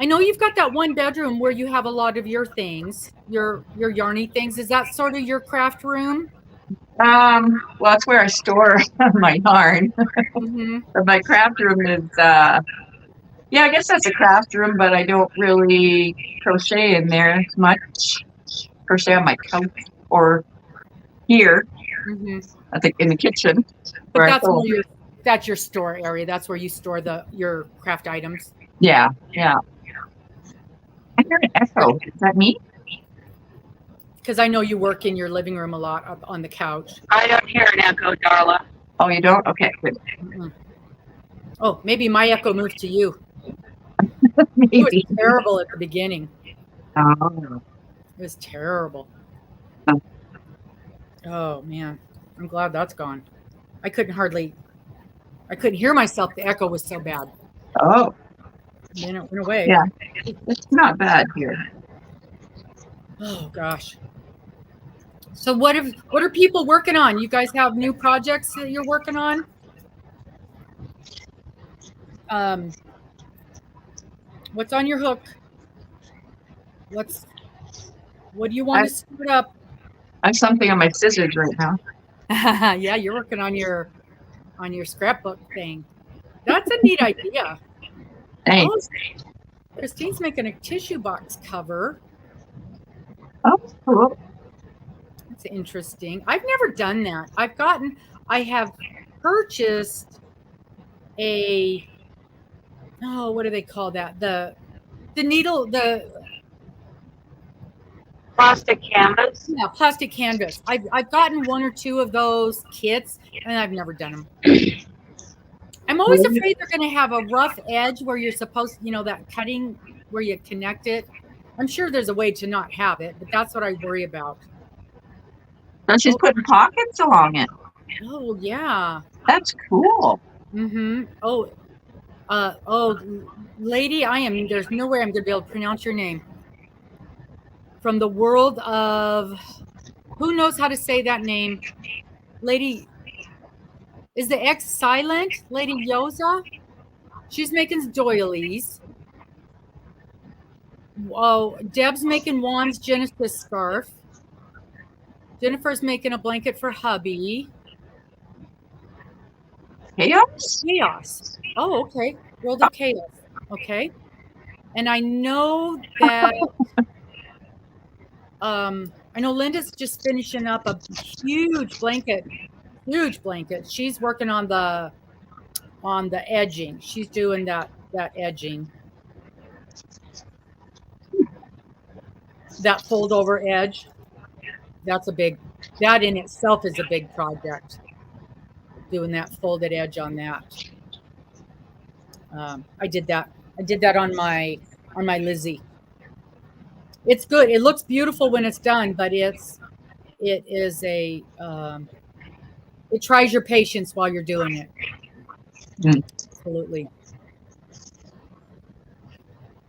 I know you've got that one bedroom where you have a lot of your things, your yarny things. Is that sort of your craft room? Well, that's where I store my yarn. But my craft room is, I guess that's a craft room, but I don't really crochet in there much. Crochet on my couch or here, I think in the kitchen. But that's your store area. That's where you store your craft items. Yeah. I heard an echo. Is that me? Because I know you work in your living room a lot up on the couch. I don't hear an echo, Darla. Oh, you don't? Okay, good. Oh, maybe my echo moved to you. Maybe. It was terrible at the beginning. Oh. It was terrible. Oh, man. I'm glad that's gone. I couldn't hear myself. The echo was so bad. Oh. Then it went away. Yeah. It's not bad here. Oh, gosh. So what are people working on? You guys have new projects that you're working on? What's on your hook? What do you want to start up? I have something on my scissors right now. Yeah, you're working on your scrapbook thing. That's a neat idea. Thanks. Oh, Christine's making a tissue box cover. Oh, cool. That's interesting. I've never done that. I have purchased what do they call that? The needle, plastic canvas. Yeah, plastic canvas. I've gotten 1 or 2 of those kits, and I've never done them. I'm always afraid they're going to have a rough edge where you're supposed, that cutting where you connect it. I'm sure there's a way to not have it, but that's what I worry about. And she's putting pockets along it. Oh, yeah. That's cool. Oh, Lady, there's no way I'm going to be able to pronounce your name. From the world of, who knows how to say that name? Lady, is the X silent? Lady Yosa? She's making doilies. Oh, Deb's making Juan's Genesis scarf. Jennifer's making a blanket for hubby. Chaos? Oh, okay. World of Chaos. Okay. And I know that I know Linda's just finishing up a huge blanket. She's working on the edging. She's doing that edging. That fold over edge. That in itself is a big project. Doing that folded edge on that. I did that on my Lizzie. It's good. It looks beautiful when it's done, but it tries your patience while you're doing it. Absolutely.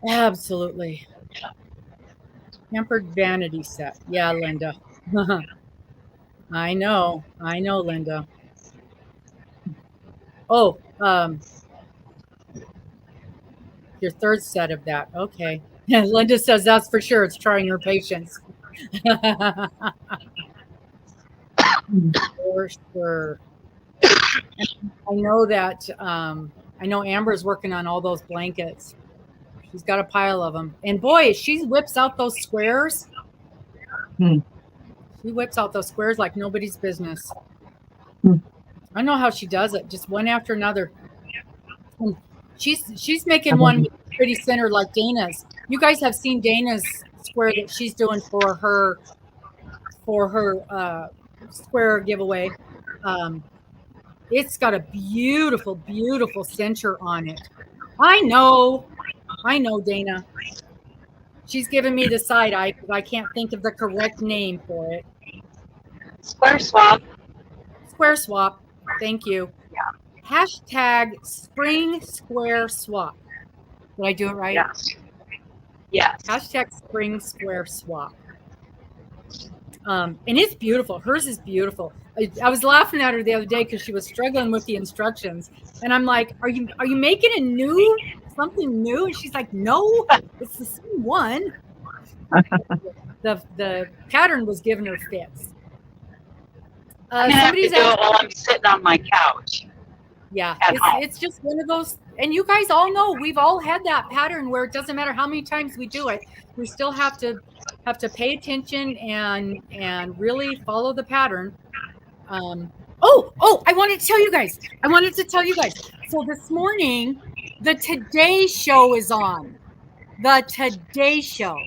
Absolutely. Pampered vanity set. Yeah, Linda. I know, Linda. Oh, your third set of that. Okay. Linda says that's for sure. It's trying her patience. For sure. I know that. I know Amber's working on all those blankets. She's got a pile of them. And boy, she whips out those squares. She whips out those squares like nobody's business. I don't know how she does it, just one after another. And she's making one pretty centered like Dana's. You guys have seen Dana's square that she's doing for her square giveaway. It's got a beautiful, beautiful center on it. I know, Dana. She's giving me the side eye because I can't think of the correct name for it. Square swap. Square swap. Thank you. Yeah. Hashtag spring square swap. Did I do it right? Yes. Yes. Hashtag spring square swap. And it's beautiful. Hers is beautiful. I was laughing at her the other day because she was struggling with the instructions, and I'm like, "Are you making something new?" And she's like, "No, it's the same one." The pattern was giving her fits. I'm gonna have to do it while I'm sitting on my couch. Yeah, it's just one of those. And you guys all know we've all had that pattern where it doesn't matter how many times we do it, we still have to pay attention and really follow the pattern. I wanted to tell you guys. So this morning, the Today Show is on. The Today Show.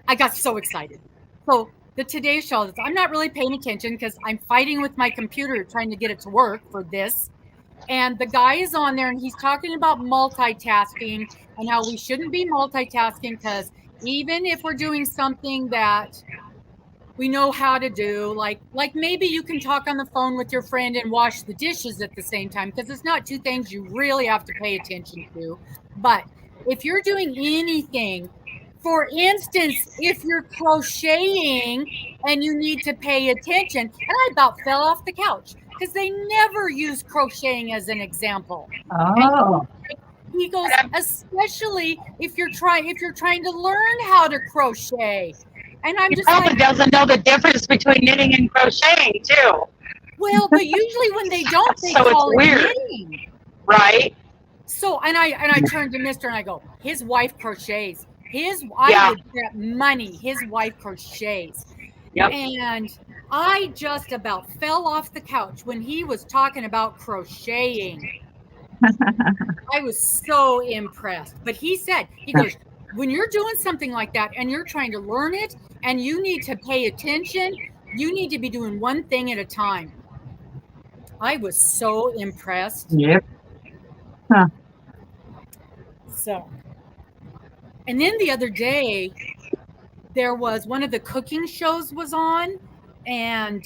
I got so excited. So the Today Show, I'm not really paying attention because I'm fighting with my computer trying to get it to work for this. And the guy is on there and he's talking about multitasking and how we shouldn't be multitasking because even if we're doing something that we know how to do, like maybe you can talk on the phone with your friend and wash the dishes at the same time, because it's not two things you really have to pay attention to. But if you're doing anything, for instance, if you're crocheting and you need to pay attention, and I about fell off the couch because they never use crocheting as an example. Oh. He goes, especially if you're trying to learn how to crochet. And I'm just probably doesn't know the difference between knitting and crocheting too. Well, but usually when they don't, they so call it's it weird. knitting. Right. So and I turned to Mister and I go, his wife crochets. I would bet money his wife crochets. Yep. And I just about fell off the couch when he was talking about crocheting. I was so impressed. But he goes, when you're doing something like that and you're trying to learn it and you need to pay attention, you need to be doing one thing at a time. I was so impressed. Yep. Huh. So, and then the other day, there was one of the cooking shows was on, and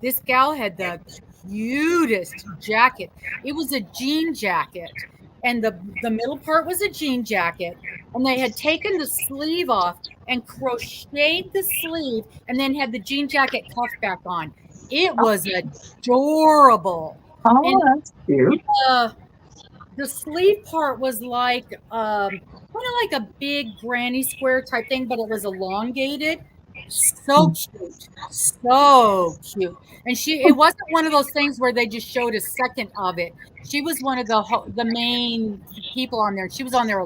this gal had the cutest jacket. It was a jean jacket, and the middle part was a jean jacket, and they had taken the sleeve off and crocheted the sleeve, and then had the jean jacket cuff back on. It was adorable. Oh, And that's cute. the sleeve part was like kind of like a big granny square type thing, but it was elongated. So cute, so cute. And it wasn't one of those things where they just showed a second of it. She was one of the main people on there. She was on there,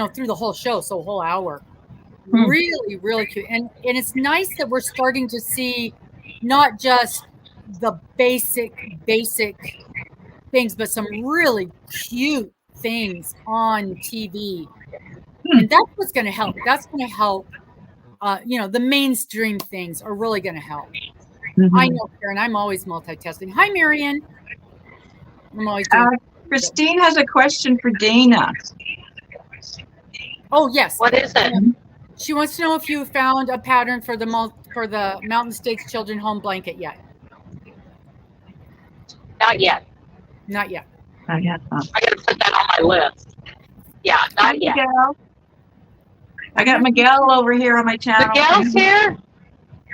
through the whole show, so a whole hour. Really, really cute. And it's nice that we're starting to see not just the basic things, but some really cute things on TV. And that's what's going to help. That's going to help. The mainstream things are really going to help. I know, Karen, I'm always multitasking. Hi, Marion. I'm always doing Christine has a question for Dana. Oh, yes. What is it? She wants to know if you found a pattern for the Mountain States Children Home blanket yet. Not yet. Not yet. Not yet. I got to put that on my list. Yeah, not yet. Miguel. I got Miguel over here on my channel. Miguel's here.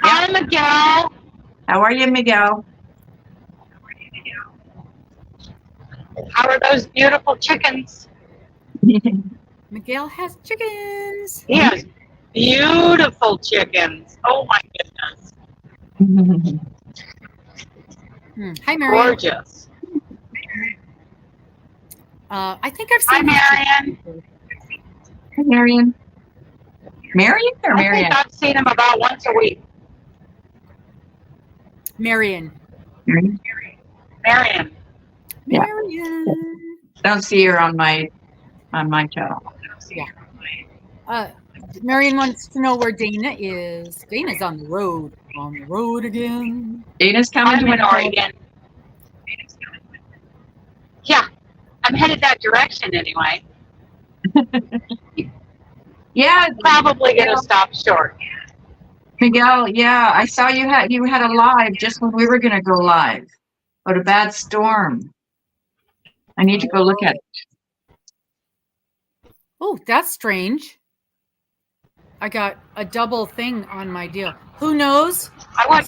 Hi, Miguel. How are you, Miguel? How are those beautiful chickens? Miguel has chickens. He has beautiful chickens. Oh my goodness. Hi, Marion. Gorgeous. I think I've Hi, seen Marion. Hi, Marion. Marion or I Marion? think I've seen him about once a week. Marion. Marion. Marion. Yeah. Marion. Don't see her on my channel. Yeah. Marion wants to know where Dana is. Dana's on the road. On the road again. Dana's coming I'm to in Oregon. Yeah, I'm headed that direction anyway. Yeah, Probably going to stop short. Miguel. Yeah, I saw you had a live just when we were going to go live. But a bad storm. I need to go look at it. Oh, that's strange. I got a double thing on my deal. Who knows? I watch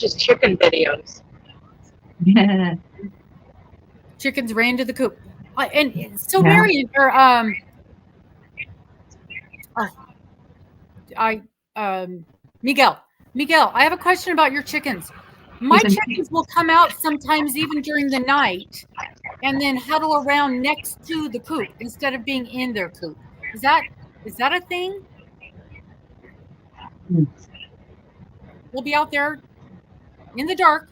his chicken videos. Chickens ran to the coop. And so Yeah. Marion, or Miguel, I have a question about your chickens. My chickens will come out sometimes even during the night and then huddle around next to the coop instead of being in their coop. Is that a thing? We'll be out there in the dark,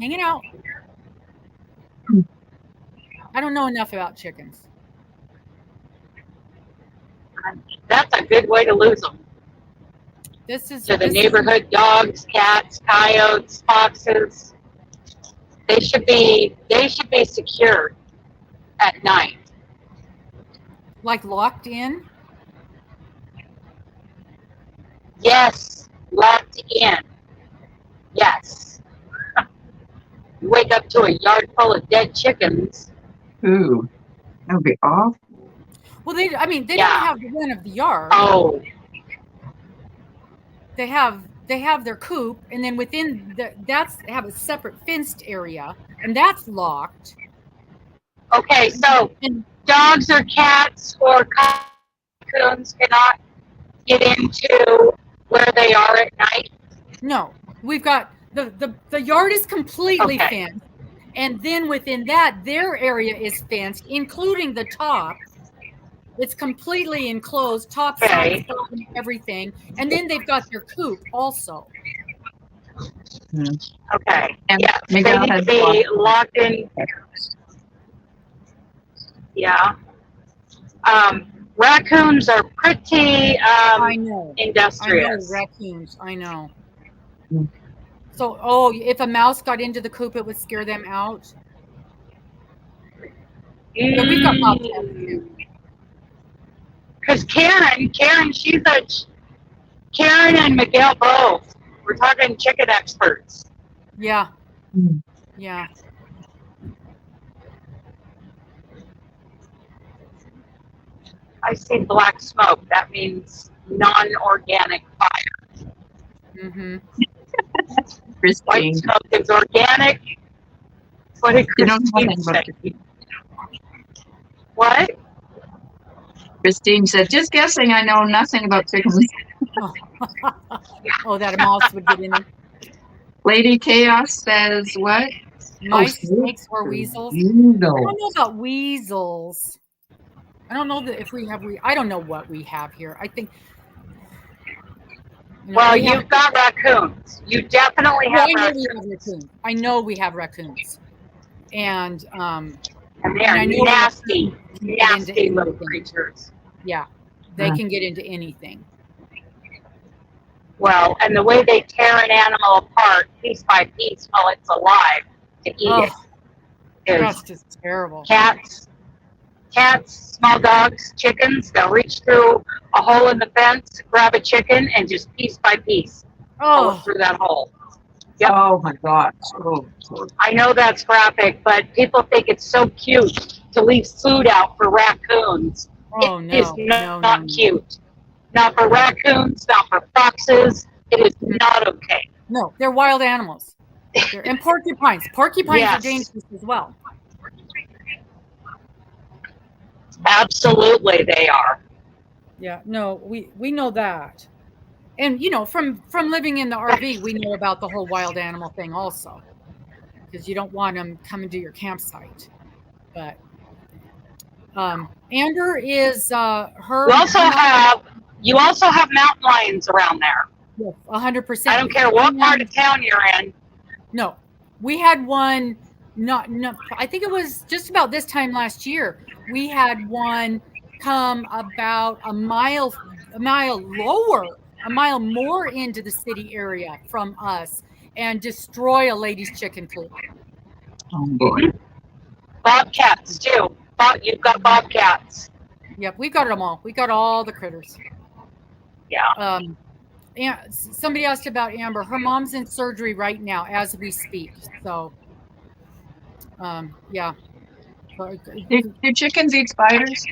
hanging out. I don't know enough about chickens. That's a good way to lose them. To the neighborhood dogs, cats, coyotes, foxes. They should be secured at night. Like locked in? Yes, locked in. Yes. You wake up to a yard full of dead chickens. Ooh, that would be awful. Well, they Yeah. don't have the run of the yard. Oh, They have their coop, and then within they have a separate fenced area, and that's locked. okay. So And dogs or cats or coons cannot get into where they are at night. no, we've got the yard is completely Okay. fenced, and then within that, their area is fenced, including the top. It's completely enclosed, top, Okay. side, bottom, everything, and then they've got their coop also. Okay. And Yeah. They Miguel need to has be locked in. Yeah. Raccoons are pretty I know. industrious. Raccoons. I know. Mm. So, if a mouse got into the coop, it would scare them out. Yeah, we've got bobcats too. Because Karen and Miguel both. We're talking chicken experts. Yeah. Mm. Yeah. I see black smoke. That means non-organic fire. Mm-hmm. White Christine, smoke is organic. What did you know Christine nothing about say? What? Christine said, just guessing, I know nothing about chickens. Oh, that a mouse would get in it. Lady Chaos says what? Mice, snakes snakes, or weasels. I Weasels. don't know about weasels. I don't know that if we have I don't know what we have here. I think. Well, you've got raccoons. You definitely have I know raccoons. we have raccoons. I know we have raccoons, and And and they're I know nasty, raccoons can get into nasty little anything. creatures. Yeah, they can get into anything. Well, and the way they tear an animal apart piece by piece while it's alive to eat it That's is just terrible. cats, small dogs, chickens. They'll reach through a hole in the fence, grab a chicken, and just piece by piece pull it through that hole. Yep. Oh my gosh. Oh. I know that's graphic, but people think it's so cute to leave food out for raccoons. Oh, It is no. not cute. Not for raccoons, not for foxes. It is not okay. No, they're wild animals. And porcupines. Porcupines Yes. are dangerous as well. Absolutely, they are. Yeah, no, we know that. And from living in the RV, we know about the whole wild animal thing also, because you don't want them coming to your campsite. But Amber is her. You also have mountain lions around there. Yes, 100%. I don't care what part of town you're in. No, we had one. Not. I think it was just about this time last year. We had one come about a mile more into the city area from us and destroy a lady's chicken coop. Oh boy. Bobcats too. You've got bobcats. Yep, we got them all. We got all the critters. Yeah. And somebody asked about Amber. Her mom's in surgery right now as we speak. So, yeah. Do chickens eat spiders?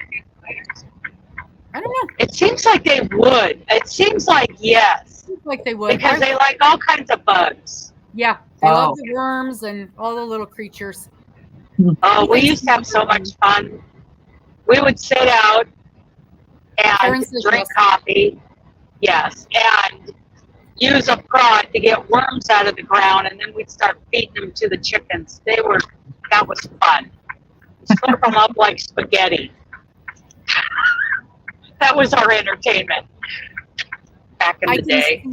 I don't know. It seems like they would. It seems like yes. Seems like they would. Because they like all kinds of bugs. Yeah, they love the worms and all the little creatures. Oh, we used to have so much fun. We would sit out and drink coffee. Yes, and use a prod to get worms out of the ground, and then we'd start feeding them to the chickens. That was fun. Slurp them up like spaghetti. That was our entertainment back in the day.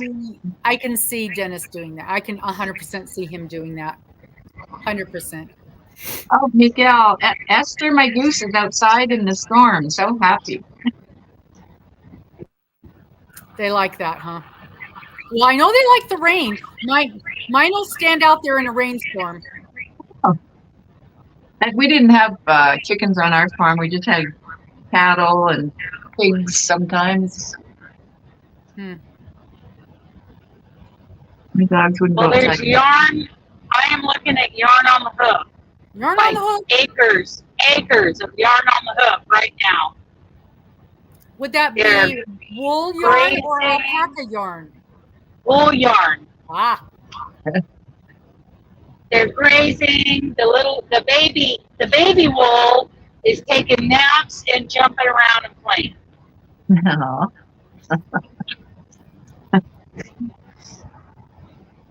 I can see Dennis doing that. I can 100% see him doing that. 100%. Oh, Miguel, Esther, my goose, is outside in the storm. So happy. They like that, huh? Well, I know they like the rain. Mine will stand out there in a rainstorm. Oh. And we didn't have chickens on our farm. We just had cattle and pigs sometimes. The dogs wouldn't go there's outside. yarn. I am looking at yarn on the hook. Yarn on the hook? Acres of yarn on the hook right now. Would that be wool yarn or alpaca yarn? Wool yarn. Ah. They're grazing. The baby wool is taking naps and jumping around and playing. No.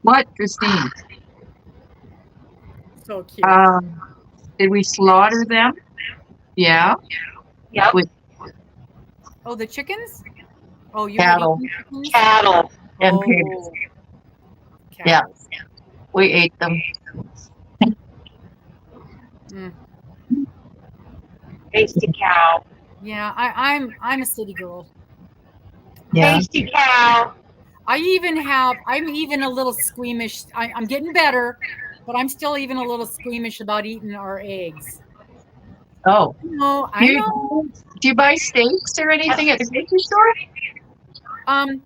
What, Christine? So cute. Did we slaughter them? Yeah. Yep. Oh, the chickens? Oh, you Cattle. Cattle. And pigs. Yeah. We ate them. Tasty cow. Yeah, I'm a city girl. Yeah. Tasty cow. I'm even a little squeamish. I'm getting better, but I'm still even a little squeamish about eating our eggs. Oh. No, I know. Do you buy steaks or anything at the grocery store?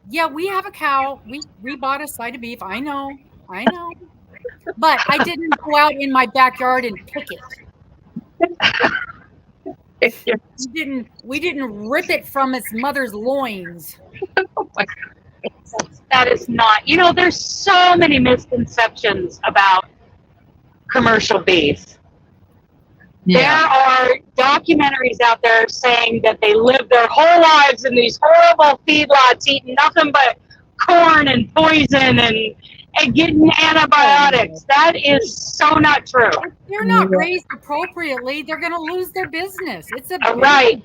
Yeah, we have a cow. We bought a side of beef. I know. But I didn't go out in my backyard and pick it. We didn't rip it from its mother's loins. That is not, there's so many misconceptions about commercial beef. There are documentaries out there saying that they live their whole lives in these horrible feedlots eating nothing but corn and poison and getting antibiotics. That is so not true. If they're not raised appropriately, they're going to lose their business. It's a right.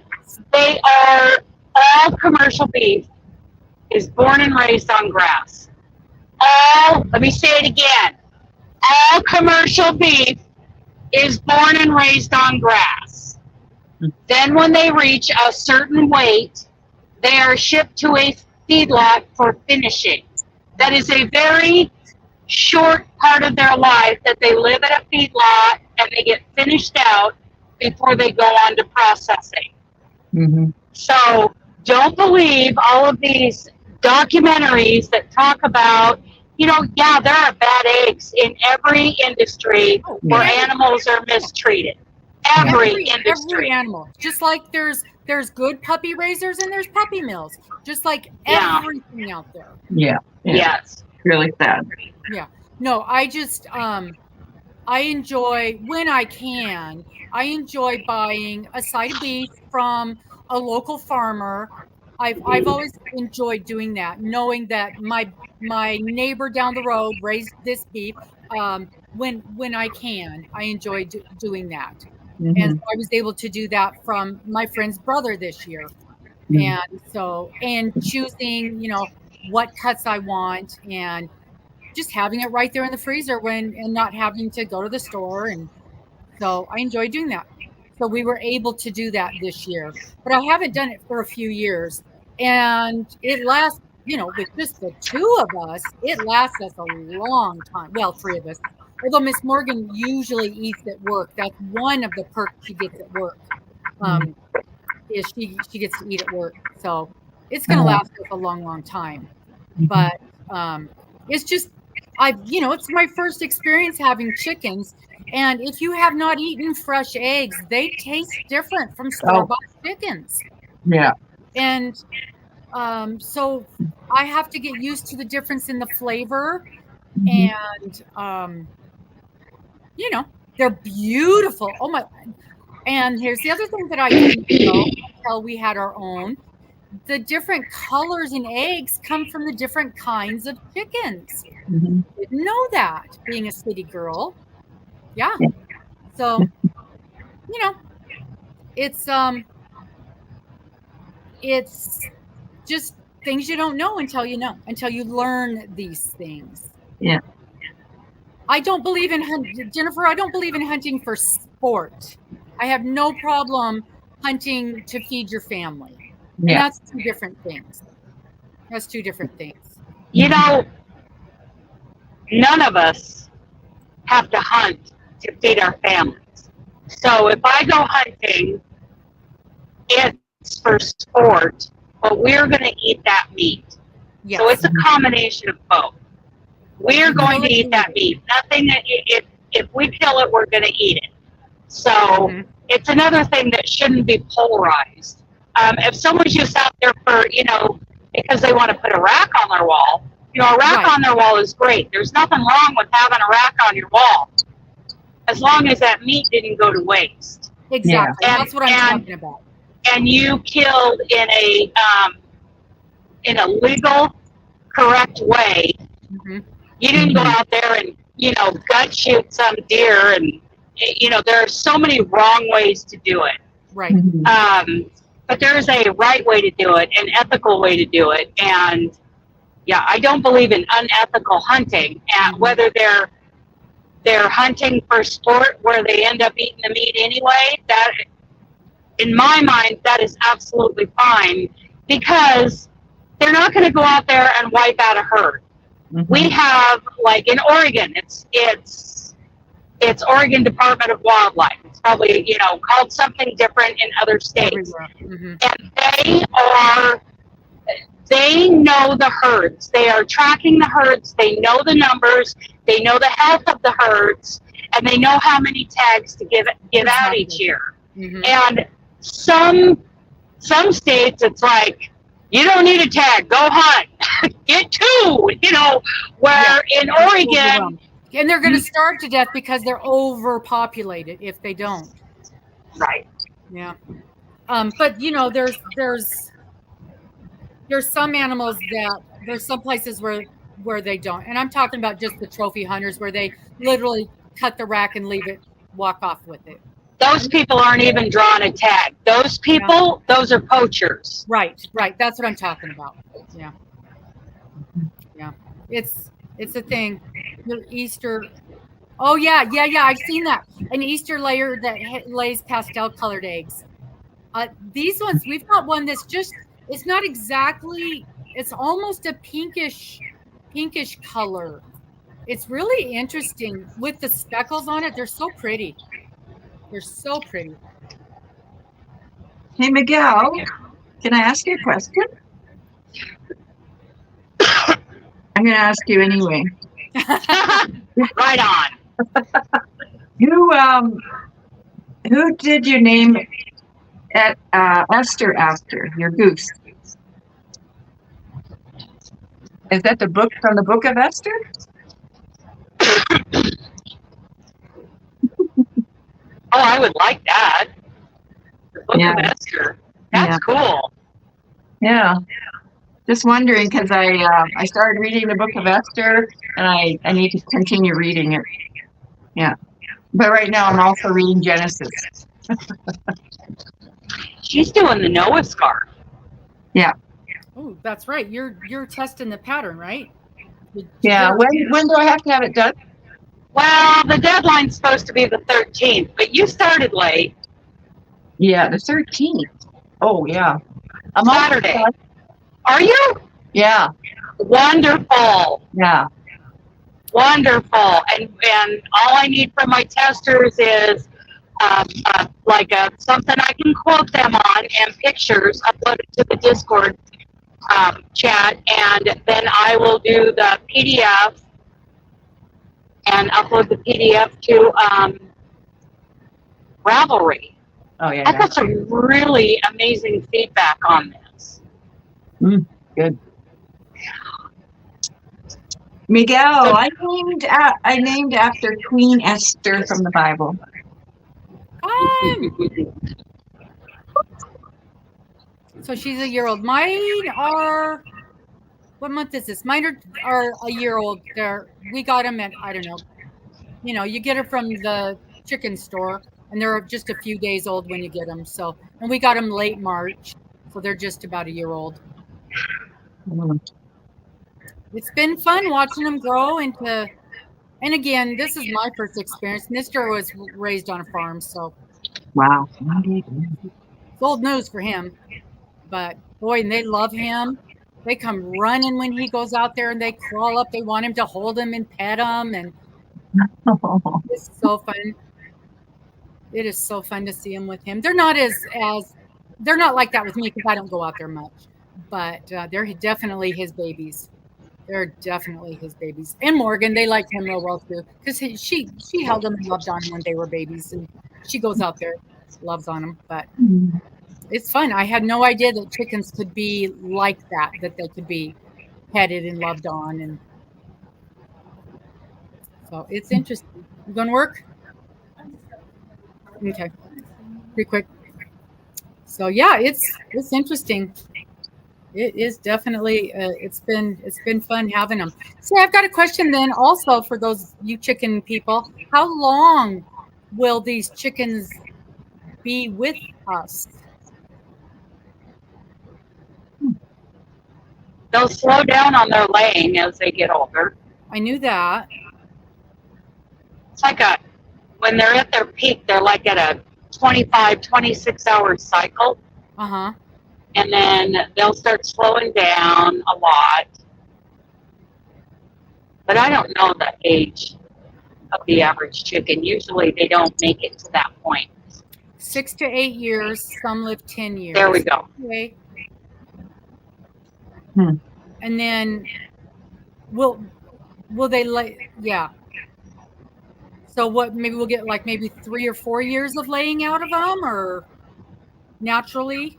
They are, all commercial beef is born and raised on grass. Let me say it again. All commercial beef is born and raised on grass. Then when they reach a certain weight, they are shipped to a feedlot for finishing. That is a very short part of their life that they live at a feedlot and they get finished out before they go on to processing. Mm-hmm. So don't believe all of these documentaries that talk about, there are bad eggs in every industry where animals are mistreated. Every industry. Every animal. Just like there's good puppy raisers and there's puppy mills. Just like everything out there. Yeah. Yes. Really sad. Yeah. No, I just I enjoy, when I can, I enjoy buying a side of beef from a local farmer. I've always enjoyed doing that, knowing that my neighbor down the road raised this beef. When I can, I enjoy doing that. Mm-hmm. And I was able to do that from my friend's brother this year. Mm-hmm. And choosing, what cuts I want and just having it right there in the freezer and not having to go to the store. And so I enjoy doing that. So we were able to do that this year, but I haven't done it for a few years, and it lasts, with just the two of us, it lasts us a long time. Well, three of us, although Miss Morgan usually eats at work. That's one of the perks she gets at work. Is she gets to eat at work. So it's going to last us a long, long time. But it's just, it's my first experience having chickens. And if you have not eaten fresh eggs, they taste different from store-bought chickens. Yeah. And so I have to get used to the difference in the flavor. And, they're beautiful. Oh, my. And here's the other thing that I didn't know until we had our own. The different colors in eggs come from the different kinds of chickens. Mm-hmm. Didn't know that, being a city girl. Yeah. So, it's just things you don't know until you learn these things. Yeah. I don't believe in Jennifer. I don't believe in hunting for sport. I have no problem hunting to feed your family. Yeah. And that's two different things. None of us have to hunt to feed our families. So if I go hunting, it's for sport, but we're going to eat that meat. Yes. So it's a combination of both. We're going to eat that meat. Nothing that if we kill it, we're going to eat it. So it's another thing that shouldn't be polarized. If someone's just out there for, because they want to put a rack on their wall, a rack on their wall is great. There's nothing wrong with having a rack on your wall, as long as that meat didn't go to waste. Exactly. Yeah. That's what I'm talking about. And you killed in a legal, correct way. Mm-hmm. You didn't go out there and, gut shoot some deer. And, there are so many wrong ways to do it. Right. But there's a right way to do it, an ethical way to do it. And, I don't believe in unethical hunting. And whether they're hunting for sport where they end up eating the meat anyway, that, in my mind, that is absolutely fine, because they're not going to go out there and wipe out a herd. Mm-hmm. We have, like in Oregon, it's Oregon Department of Wildlife. It's probably, called something different in other states. Mm-hmm. And they know the herds. They are tracking the herds. They know the numbers. They know the health of the herds, and they know how many tags to give out each year. Mm-hmm. And some states it's like you don't need a tag, go hunt. Get two, where in Oregon, and they're going to starve to death because they're overpopulated if they don't. right. Yeah. But there's some animals that there's some places where they don't. And I'm talking about just the trophy hunters where they literally cut the rack and leave it, walk off with it. Those people aren't even drawing a tag. Those people, those are poachers. Right. That's what I'm talking about. Yeah. It's a thing. The Easter. Oh yeah. I've seen that. An Easter layer that lays pastel colored eggs. These ones, we've got one that's just, it's not exactly, it's almost a pinkish color. It's really interesting with the speckles on it. They're so pretty. Hey, Miguel, can I ask you a question? I'm going to ask you anyway. Right on. Who did you name at Esther after, your goose? Is that the book from the book of Esther? Oh, I would like that. The book of Esther. That's cool. Yeah. Just wondering because I started reading the book of Esther and I need to continue reading it. Yeah. But right now I'm also reading Genesis. She's doing the Noah scarf. Yeah. Oh, that's right. You're testing the pattern, right? Yeah. When do I have to have it done? Well, the deadline's supposed to be the 13th, but you started late. Yeah, the 13th. Oh, yeah. Saturday. Are you? Yeah. Wonderful. Yeah. Wonderful. And all I need from my testers is something I can quote them on and pictures uploaded to the Discord chat, and then I will do the PDF and upload the PDF to Ravelry. Oh, yeah. I got some really amazing feedback on this. Good. Miguel, so, I named after Queen Esther from the Bible. So she's a year old. Mine are, what month is this? Mine are a year old. We got them at, I don't know. You get it from the chicken store, and they're just a few days old when you get them. So, and we got them late March, so they're just about a year old. It's been fun watching them grow into, and again, this is my first experience. Mr. was raised on a farm, so. Wow. It's old news for him. But boy, and they love him. They come running when he goes out there and they crawl up. They want him to hold him and pet him. And it's so fun. It is so fun to see him with him. They're not they're not like that with me because I don't go out there much. But they're definitely his babies. They're definitely his babies. And Morgan, they like him real well too. Because she held him and loved on him when they were babies. And she goes out there, loves on him. But it's fun. I had no idea that chickens could be like that they could be petted and loved on. And so it's interesting. You going to work? Okay. Pretty quick. So yeah, it's interesting. It is definitely, it's been fun having them. So I've got a question then also for those you chicken people. How long will these chickens be with us? They'll slow down on their laying as they get older. I knew that. It's like when they're at their peak, they're like at a 25, 26 hour cycle. Uh-huh. And then they'll start slowing down a lot. But I don't know the age of the average chicken. Usually they don't make it to that point. 6 to 8 years. Some live 10 years. There we go. Okay. And then will they lay? Yeah. So what? Maybe we'll get like maybe 3 or 4 years of laying out of them, or naturally.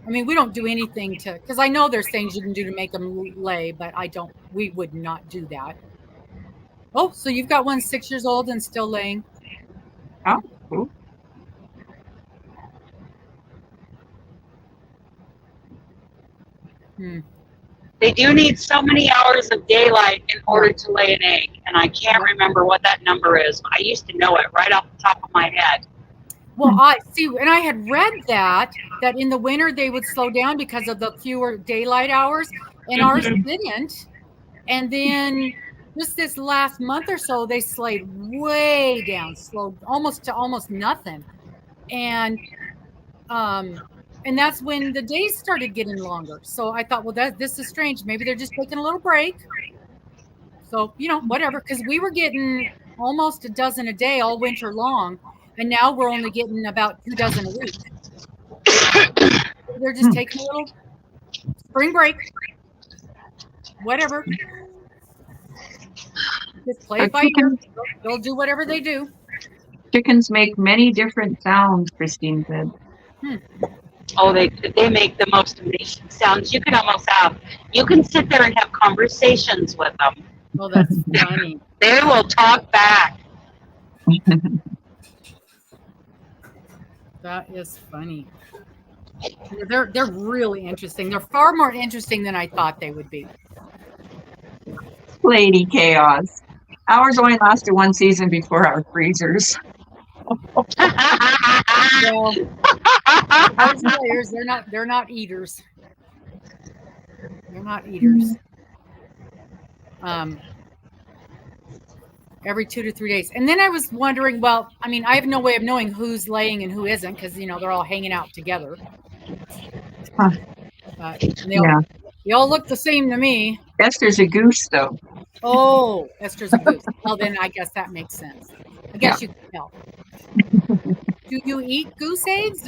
I mean, we don't do anything to, because I know there's things you can do to make them lay, but we would not do that. Oh, so you've got one 6 years old and still laying. Oh, cool. They do need so many hours of daylight in order to lay an egg, and I can't remember what that number is. I used to know it right off the top of my head. Well, I see, and I had read that in the winter they would slow down because of the fewer daylight hours, and ours didn't. And then just this last month or so, they slayed way down, slowed almost to almost nothing. And that's when the days started getting longer. So I thought, well, this is strange. Maybe they're just taking a little break. So, whatever, because we were getting almost a dozen a day all winter long. And now we're only getting about 2 dozen a week. They're just taking a little spring break. Whatever. Just play it by ear. They'll do whatever they do. Chickens make many different sounds, Christine said. Oh, they make the most amazing sounds. You can sit there and have conversations with them. Oh, that's funny. They will talk back. That is funny. They're really interesting. They're far more interesting than I thought they would be. Lady Chaos. Ours only lasted one season before our freezers. Well, ours and theirs, they're not eaters. They're not eaters. Every 2 to 3 days. And then I was wondering, well, I mean, I have no way of knowing who's laying and who isn't because, they're all hanging out together. They all look the same to me. Esther's a goose, though. Oh, Esther's a goose. Well, then I guess that makes sense. I guess you can tell. Do you eat goose eggs? Is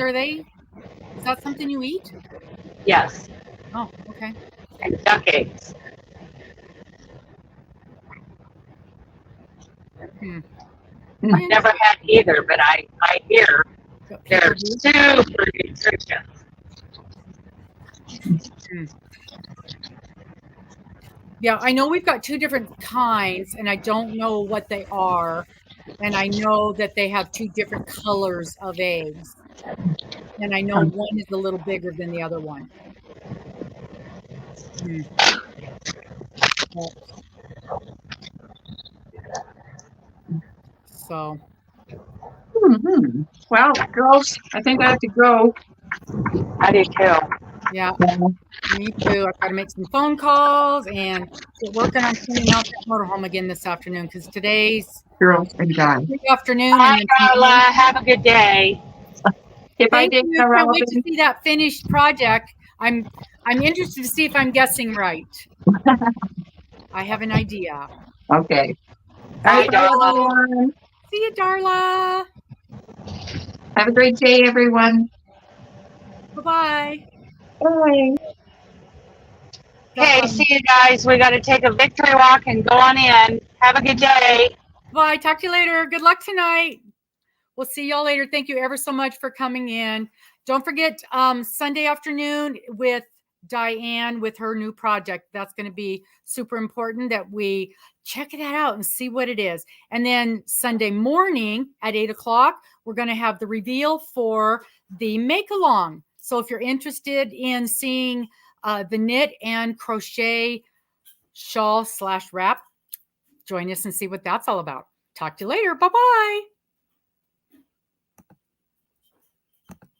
that something you eat? Yes. Oh, okay. And duck eggs. I've never had either, but I hear they're super nutritious. Yeah, I know we've got 2 different kinds, and I don't know what they are. And I know that they have 2 different colors of eggs. And I know one is a little bigger than the other one. So. Well, girls, I think I have to go. I do too. Yeah, me too. I've got to make some phone calls and get working on cleaning out that motorhome again this afternoon because today's Girls and guys. Afternoon. Bye, Darla. Have a good day. If I Thank did, you. Can't wait to see that finished project. I'm interested to see if I'm guessing right. I have an idea. Okay. Bye, Darla. See you, Darla. Have a great day, everyone. Bye-bye. Bye. Okay, see you guys. We got to take a victory walk and go on in. Have a good day. Bye. Talk to you later. Good luck tonight. We'll see y'all later. Thank you ever so much for coming in. Don't forget Sunday afternoon with Diane with her new project. That's going to be super important that we check that out and see what it is. And then Sunday morning at 8 o'clock, we're going to have the reveal for the make along. So if you're interested in seeing the knit and crochet shawl /wrap, join us and see what that's all about. Talk to you later. Bye-bye.